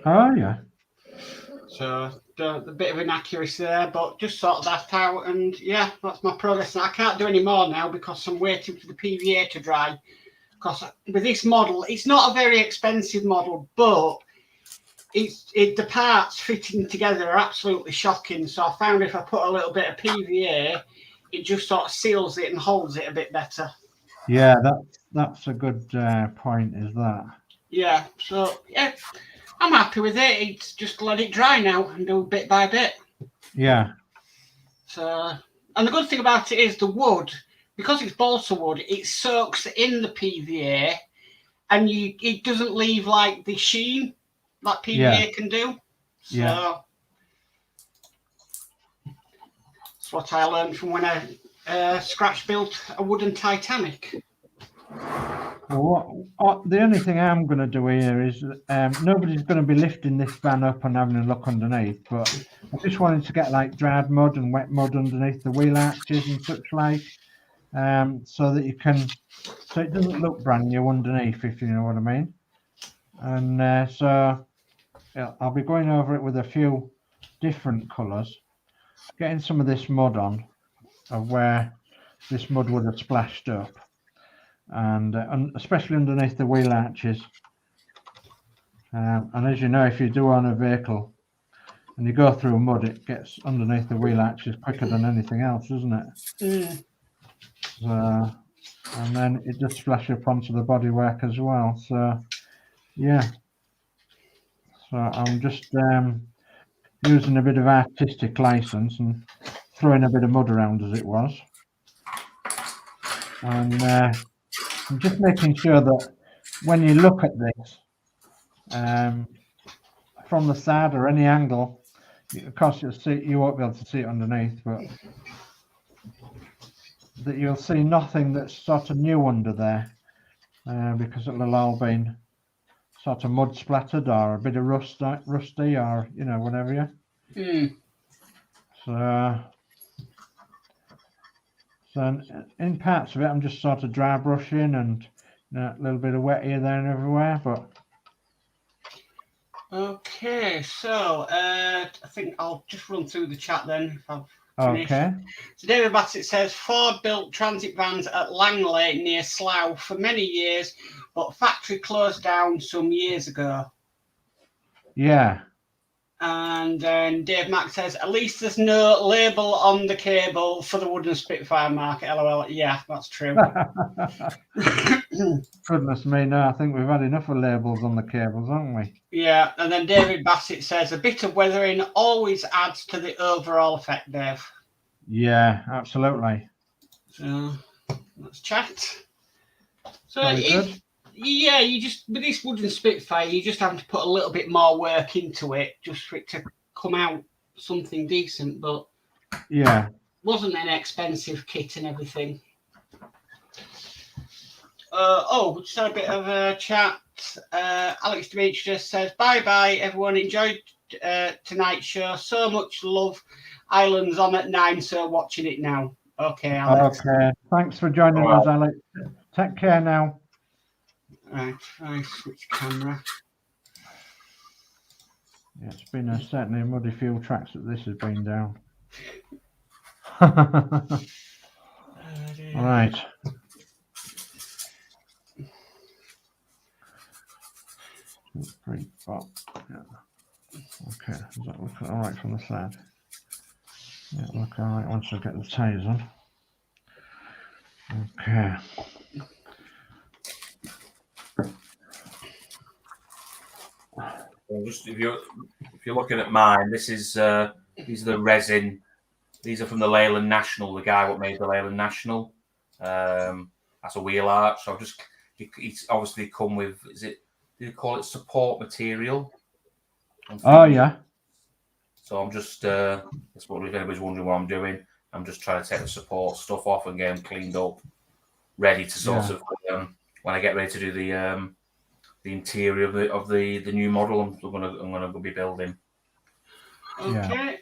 Oh yeah. So a bit of inaccuracy there, but just sort that out, and yeah, that's my progress. And I can't do any more now because I'm waiting for the PVA to dry. Because with this model, it's not a very expensive model, but the parts fitting together are absolutely shocking. So I found if I put a little bit of PVA, it just sort of seals it and holds it a bit better. Yeah, that's a good point, is that? Yeah, so yeah, I'm happy with it. It's just let it dry now and do bit by bit. Yeah. So, and the good thing about it is the wood, because it's balsa wood, it soaks in the PVA, and it doesn't leave like the sheen like PVA can do. So that's what I learned from when I scratch built a wooden Titanic. Well, the only thing I'm going to do here is nobody's going to be lifting this van up and having a look underneath, but I just wanted to get like dried mud and wet mud underneath the wheel arches and such like, so that so it doesn't look brand new underneath, if you know what I mean. And so yeah, I'll be going over it with a few different colours, getting some of this mud on of where this mud would have splashed up. And especially underneath the wheel arches. And as you know, if you do on a vehicle and you go through mud, it gets underneath the wheel arches quicker than anything else, doesn't it? Mm. So, and then it just splashes up onto the bodywork as well. So, yeah. So I'm just using a bit of artistic license and throwing a bit of mud around as it was. And I'm just making sure that when you look at this from the side or any angle, of course you won't be able to see it underneath, but that you'll see nothing that's sort of new under there, because it'll have all been sort of mud splattered or a bit of rusty or whatever. So in parts of it, I'm just sort of dry brushing and a little bit of wet here, there, and everywhere. But okay, so I think I'll just run through the chat then. If I've finished. Okay. So David Bassett says Ford built transit vans at Langley near Slough for many years, but factory closed down some years ago. Yeah. And then Dave Mack says, at least there's no label on the cable for the wooden Spitfire market. LOL. Yeah, that's true. Goodness me, no, I think we've had enough of labels on the cables, haven't we? Yeah, and then David Bassett says, a bit of weathering always adds to the overall effect, Dave. Yeah, absolutely. So let's chat. So yeah, you just, with this wooden Spitfire, you just have to put a little bit more work into it just for it to come out something decent, but yeah, wasn't an expensive kit and everything. Just had a bit of a chat. Alex Demetrius says, bye everyone, enjoyed tonight's show, so much love. Island's on at 9, so watching it now. Okay, Alex. Okay, thanks for joining us, Alex. Take care now. Right, I switch camera. Yeah, it's been certainly a muddy few tracks that this has been down. Right. 2, 3, 4. Yeah. Okay, does that look all right from the side? Yeah, look all right once I get the tyres on. Okay. Well, just if you're looking at mine, this is these are the resin. These are from the Leyland National. The guy what made the Leyland National. That's a wheel arch. So I've just it's obviously come with. Is it? Do you call it support material? Oh yeah. So I'm just. That's what if anybody's wondering what I'm doing. I'm just trying to take the support stuff off and get them cleaned up, ready to sort of when I get ready to do the interior of the new model. I'm gonna be building. Okay.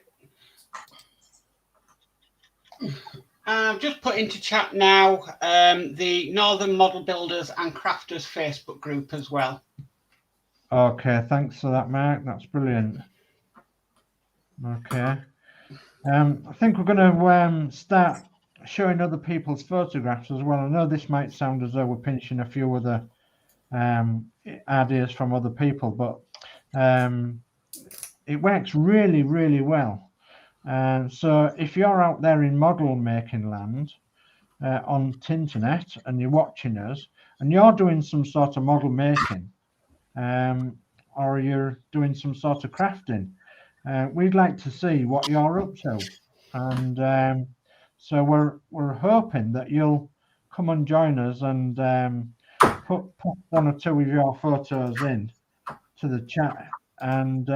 I've just put into chat now the Northern Model Builders and Crafters Facebook group as well. Okay, thanks for that, Mark. That's brilliant. Okay. I think we're going to start showing other people's photographs as well. I know this might sound as though we're pinching a few other ideas from other people, but it works really, really well. So if you're out there in model making land on Tinternet and you're watching us and you're doing some sort of model making or you're doing some sort of crafting, we'd like to see what you're up to. And so we're hoping that you'll come and join us and put one or two of your photos in to the chat, and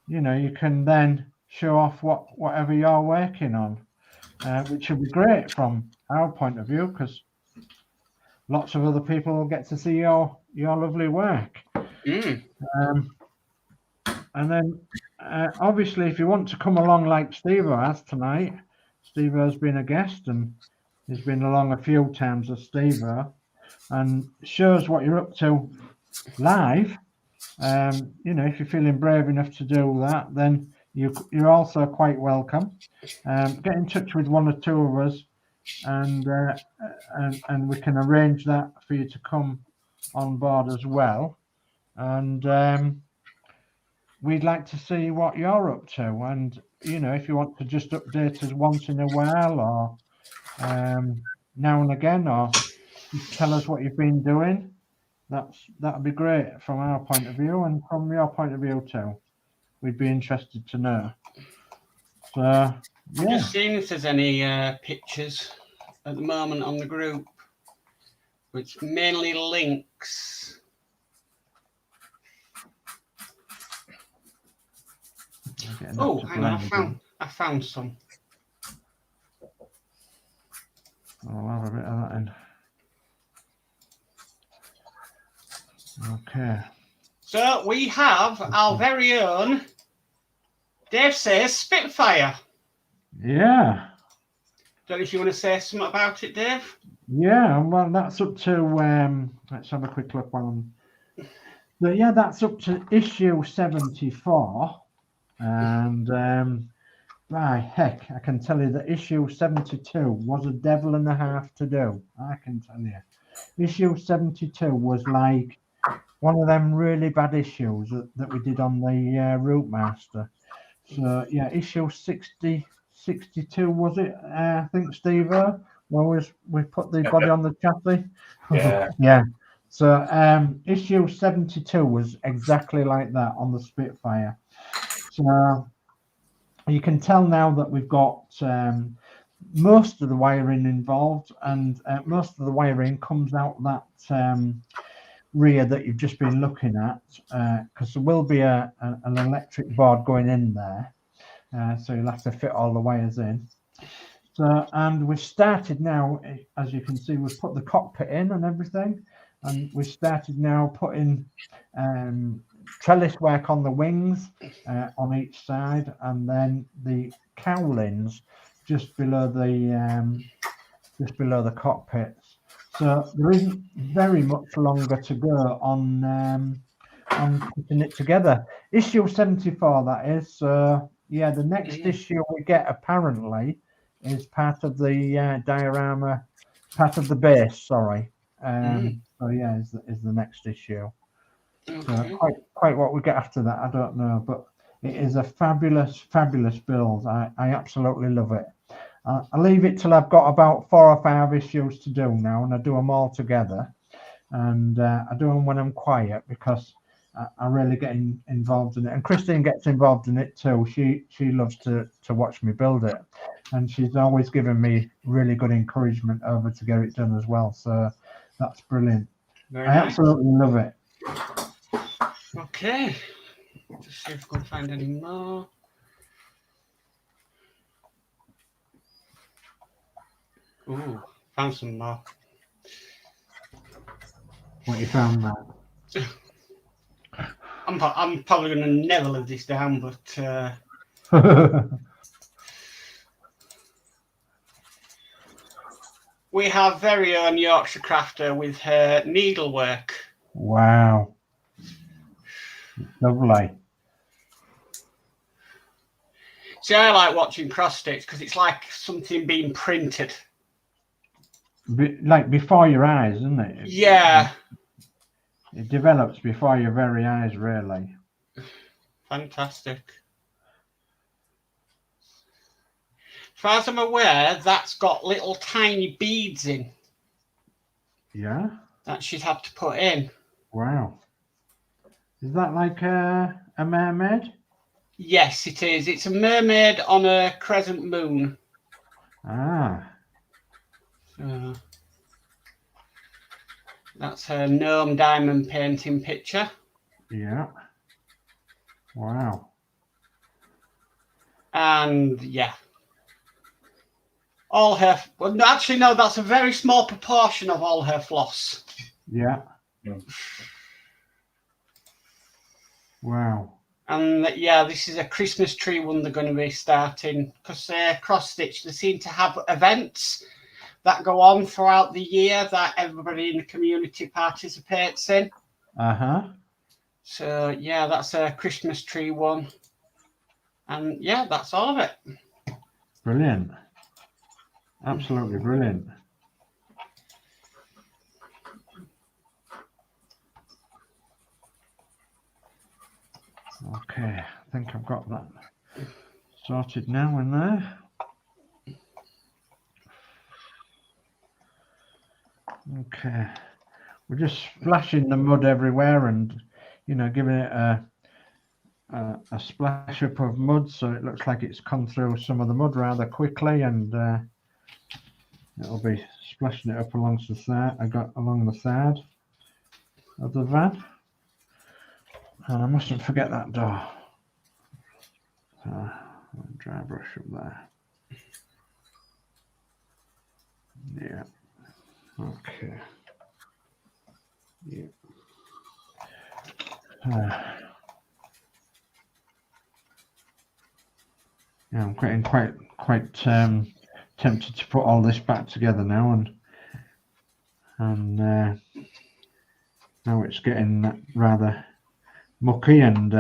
you know, you can then show off whatever you're working on, which would be great from our point of view, because lots of other people will get to see your lovely work. And then obviously if you want to come along like Steve has tonight, Steve has been a guest and he's been along a few times as Steve and shows what you're up to live. You know, if you're feeling brave enough to do that, then you're also quite welcome. Get in touch with one or two of us, and we can arrange that for you to come on board as well. And we'd like to see what you're up to. And you know, if you want to just update us once in a while, or now and again, or just tell us what you've been doing, that'd be great from our point of view, and from your point of view too. We'd be interested to know. So yeah. Just seeing if there's any pictures at the moment on the group, which mainly links. Oh, hang on, I found some. I'll have a bit of that in. Okay. So we have our very own Dave says Spitfire. Yeah. Don't know if you want to say something about it, Dave? Yeah, well, that's up to, let's have a quick look while I'm... So, yeah, that's up to issue 74. And, by heck, I can tell you that issue 72 was a devil and a half to do. I can tell you. Issue 72 was like one of them really bad issues that we did on the Route Master. So, yeah, issue 62, was it? I think, Steve, where we put the body on the chassis. Yeah. Yeah. So issue 72 was exactly like that on the Spitfire. So you can tell now that we've got most of the wiring involved, and most of the wiring comes out that rear that you've just been looking at, because there will be an electric board going in there. So you'll have to fit all the wires in. So, and we've started now, as you can see, we've put the cockpit in and everything, and we've started now putting trellis work on the wings on each side, and then the cowlings just below the cockpits. So there isn't very much longer to go on putting it together. Issue 74, that is. So yeah, the next issue we get apparently is part of the diorama, part of the base. Sorry. So yeah, is the next issue. Okay. So quite what we get after that, I don't know, but it is a fabulous build. I absolutely love it. I leave it till I've got about 4 or 5 issues to do now, and I do them all together. And I do them when I'm quiet because I really get involved in it. And Christine gets involved in it too. She loves to watch me build it, and she's always given me really good encouragement over to get it done as well. So that's brilliant. Very I nice. absolutely love it. Okay. Let's see if we can find any more. Ooh, found some more. What you found, Matt? I'm probably going to never live this down, but we have very own Yorkshire crafter with her needlework. Wow. Lovely. See, I like watching cross stitch because it's like something being printed. Like before your eyes, isn't it? Yeah. It develops before your very eyes, really. Fantastic. As far as I'm aware, that's got little tiny beads in. Yeah. That she'd have to put in. Wow. Is that like a mermaid? Yes, it is. It's a mermaid on a crescent moon. Ah. That's her gnome diamond painting picture. Yeah. Wow. And yeah. All her, well, actually, no, that's a very small proportion of all her floss. Yeah. Wow. And yeah, this is a Christmas tree one they're going to be starting because cross stitch, they seem to have events that go on throughout the year that everybody in the community participates in. So yeah, that's a Christmas tree one. And yeah, that's all of it. Brilliant. Absolutely brilliant. Okay, I think I've got that sorted now in there. Okay, we're just splashing the mud everywhere and, you know, giving it a splash up of mud so it looks like it's come through some of the mud rather quickly, and it'll be splashing it up along the side. I got along the side of the van, and I mustn't forget that door. So dry brush up there. Yeah. Okay. Yeah. Yeah, I'm getting quite tempted to put all this back together now, and now it's getting rather mucky and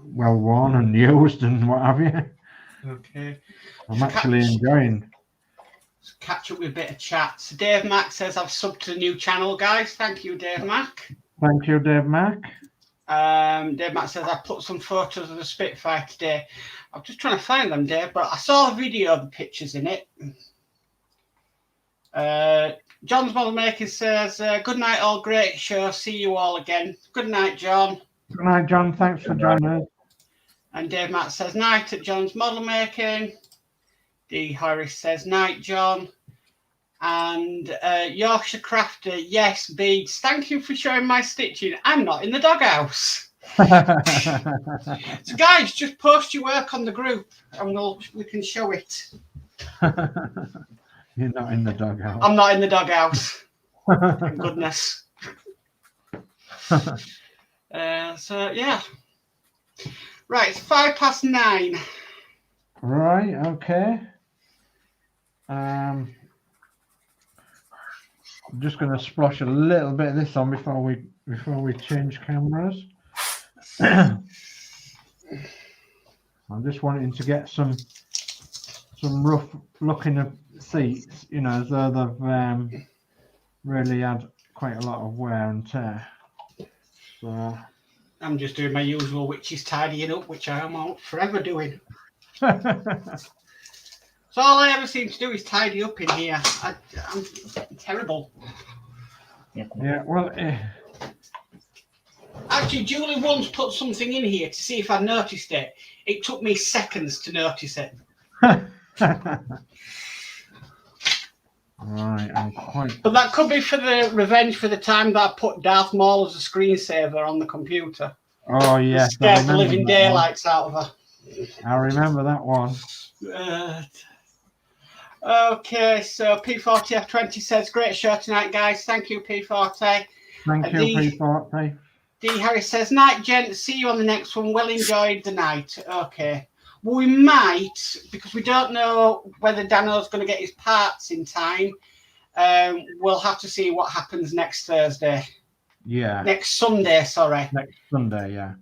well worn and used and what have you. Okay. I'm actually enjoying. Catch up with a bit of chat. So Dave Mack says I've subbed to the new channel, guys. Thank you, Dave Mack. Thank you, Dave Mack. Dave Mack says I put some photos of the Spitfire today. I'm just trying to find them, Dave, but I saw a video of the pictures in it. John's Model Maker says, good night, all, great show. See you all again. Good night, John. Good night, John. Thanks for joining us. And Dave Mack says, night at John's Model Making. D. Horace says, night, John. And Yorkshire Crafter, yes, Beads. Thank you for showing my stitching. I'm not in the doghouse. So, guys, just post your work on the group and we can show it. You're not in the doghouse. I'm not in the doghouse. Thank goodness. So, yeah. Right, it's 9:05. Right, okay. I'm just going to splosh a little bit of this on before we change cameras. I'm just wanting to get some rough looking of seats, you know, as though they've really had quite a lot of wear and tear. So I'm just doing my usual, which is tidying up, which I am out forever doing. So all I ever seem to do is tidy up in here. I'm terrible. yeah, well, Actually, Julie once put something in here to see if I noticed it. It took me seconds to notice it. right, I'm quite. But that could be for the revenge for the time that I put Darth Maul as a screensaver on the computer. Oh yes, Scared the living daylights out of her. I remember that one. Okay, so P40F20 says, great show tonight, guys. Thank you, P40. Thank you, P40. D. Harris says, night, gents. See you on the next one. Well enjoyed the night. Okay. Well, we might, because we don't know whether Danno's going to get his parts in time. We'll have to see what happens next Thursday. Yeah. Next Sunday, sorry. Next Sunday, yeah.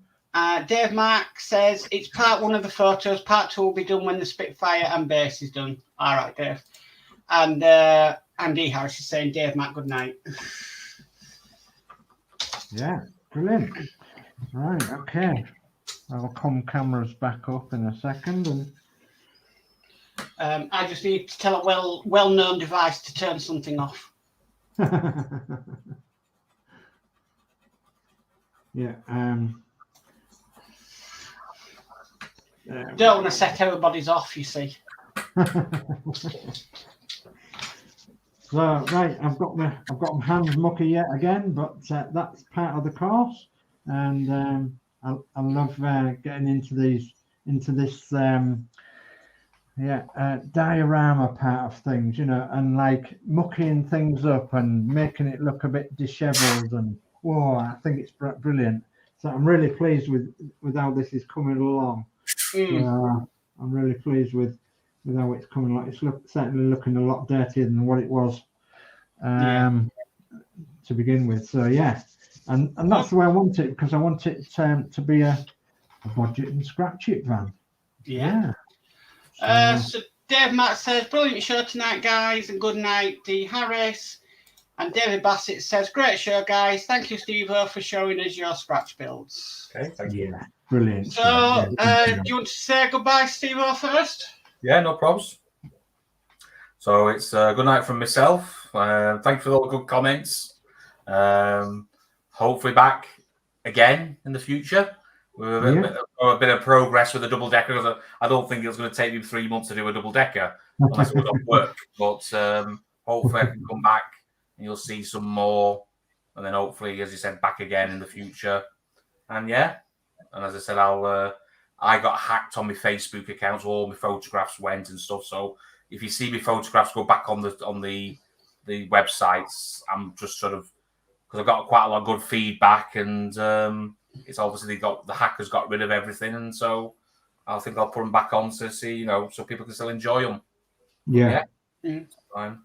Dave Mark says, it's part 1 of the photos. Part 2 will be done when the Spitfire and base is done. All right, Dave. And Andy Harris is saying, Dave Mark, good night. Yeah, brilliant. Right, okay. I'll come cameras back up in a second. And I just need to tell a well-known device to turn something off. Yeah. Don't want to set everybody's off, you see. So right, I've got my hands mucky yet again, but that's part of the course, and I love getting into this diorama part of things, you know, and like mucking things up and making it look a bit disheveled, and I think it's brilliant. So I'm really pleased with how this is coming along. I'm really pleased with how it's coming along. It's certainly looking a lot dirtier than what it was to begin with. So yeah, and that's the way I want it, because I want it to be a budget and scratch it van. Yeah. So Dave Matt says, brilliant show tonight, guys, and good night, D. Harris. And David Bassett says, great show, guys. Thank you, Steve-O, for showing us your scratch builds. Okay, thank you. Yeah, brilliant. So, do you want to say goodbye, Steve-O, first? Yeah, no problems. So it's good night from myself. Thank you for all the good comments. Hopefully back again in the future with a bit of progress with a double decker. Because I don't think it's going to take me 3 months to do a double decker unless it was off work. But hopefully I can come back and you'll see some more. And then hopefully, as you said, back again in the future. And yeah, and as I said, I got hacked on my Facebook account, so all my photographs went and stuff. So if you see my photographs, go back on the websites. I'm just sort of, because I got quite a lot of good feedback, and it's obviously the hackers got rid of everything, and so I think I'll put them back on to see, so people can still enjoy them. Yeah. Fine.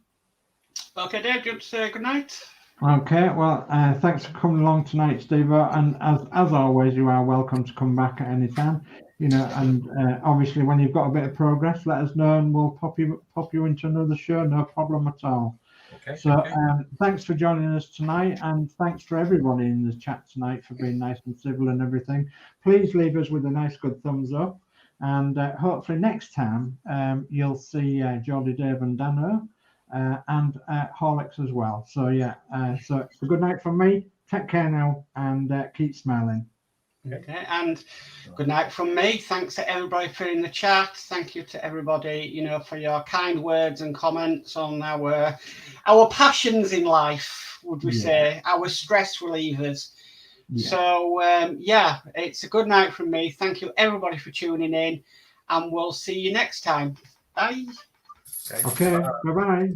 Okay, Dave, do you want to say good night? Okay, well, thanks for coming along tonight, Steve. And as always, you are welcome to come back at any time. And obviously, when you've got a bit of progress, let us know, and we'll pop you into another show. No problem at all. Okay. So thanks for joining us tonight, and thanks for everybody in the chat tonight for being nice and civil and everything. Please leave us with a nice good thumbs up, and hopefully next time you'll see Geordie Dave and Danno. And Horlix as well. So yeah, so good night from me. Take care now, and keep smiling. Okay, and good night from me. Thanks to everybody for in the chat. Thank you to everybody, for your kind words and comments on our passions in life, would we say, our stress relievers. Yeah. So it's a good night from me. Thank you everybody for tuning in, and we'll see you next time. Bye. Okay, bye-bye.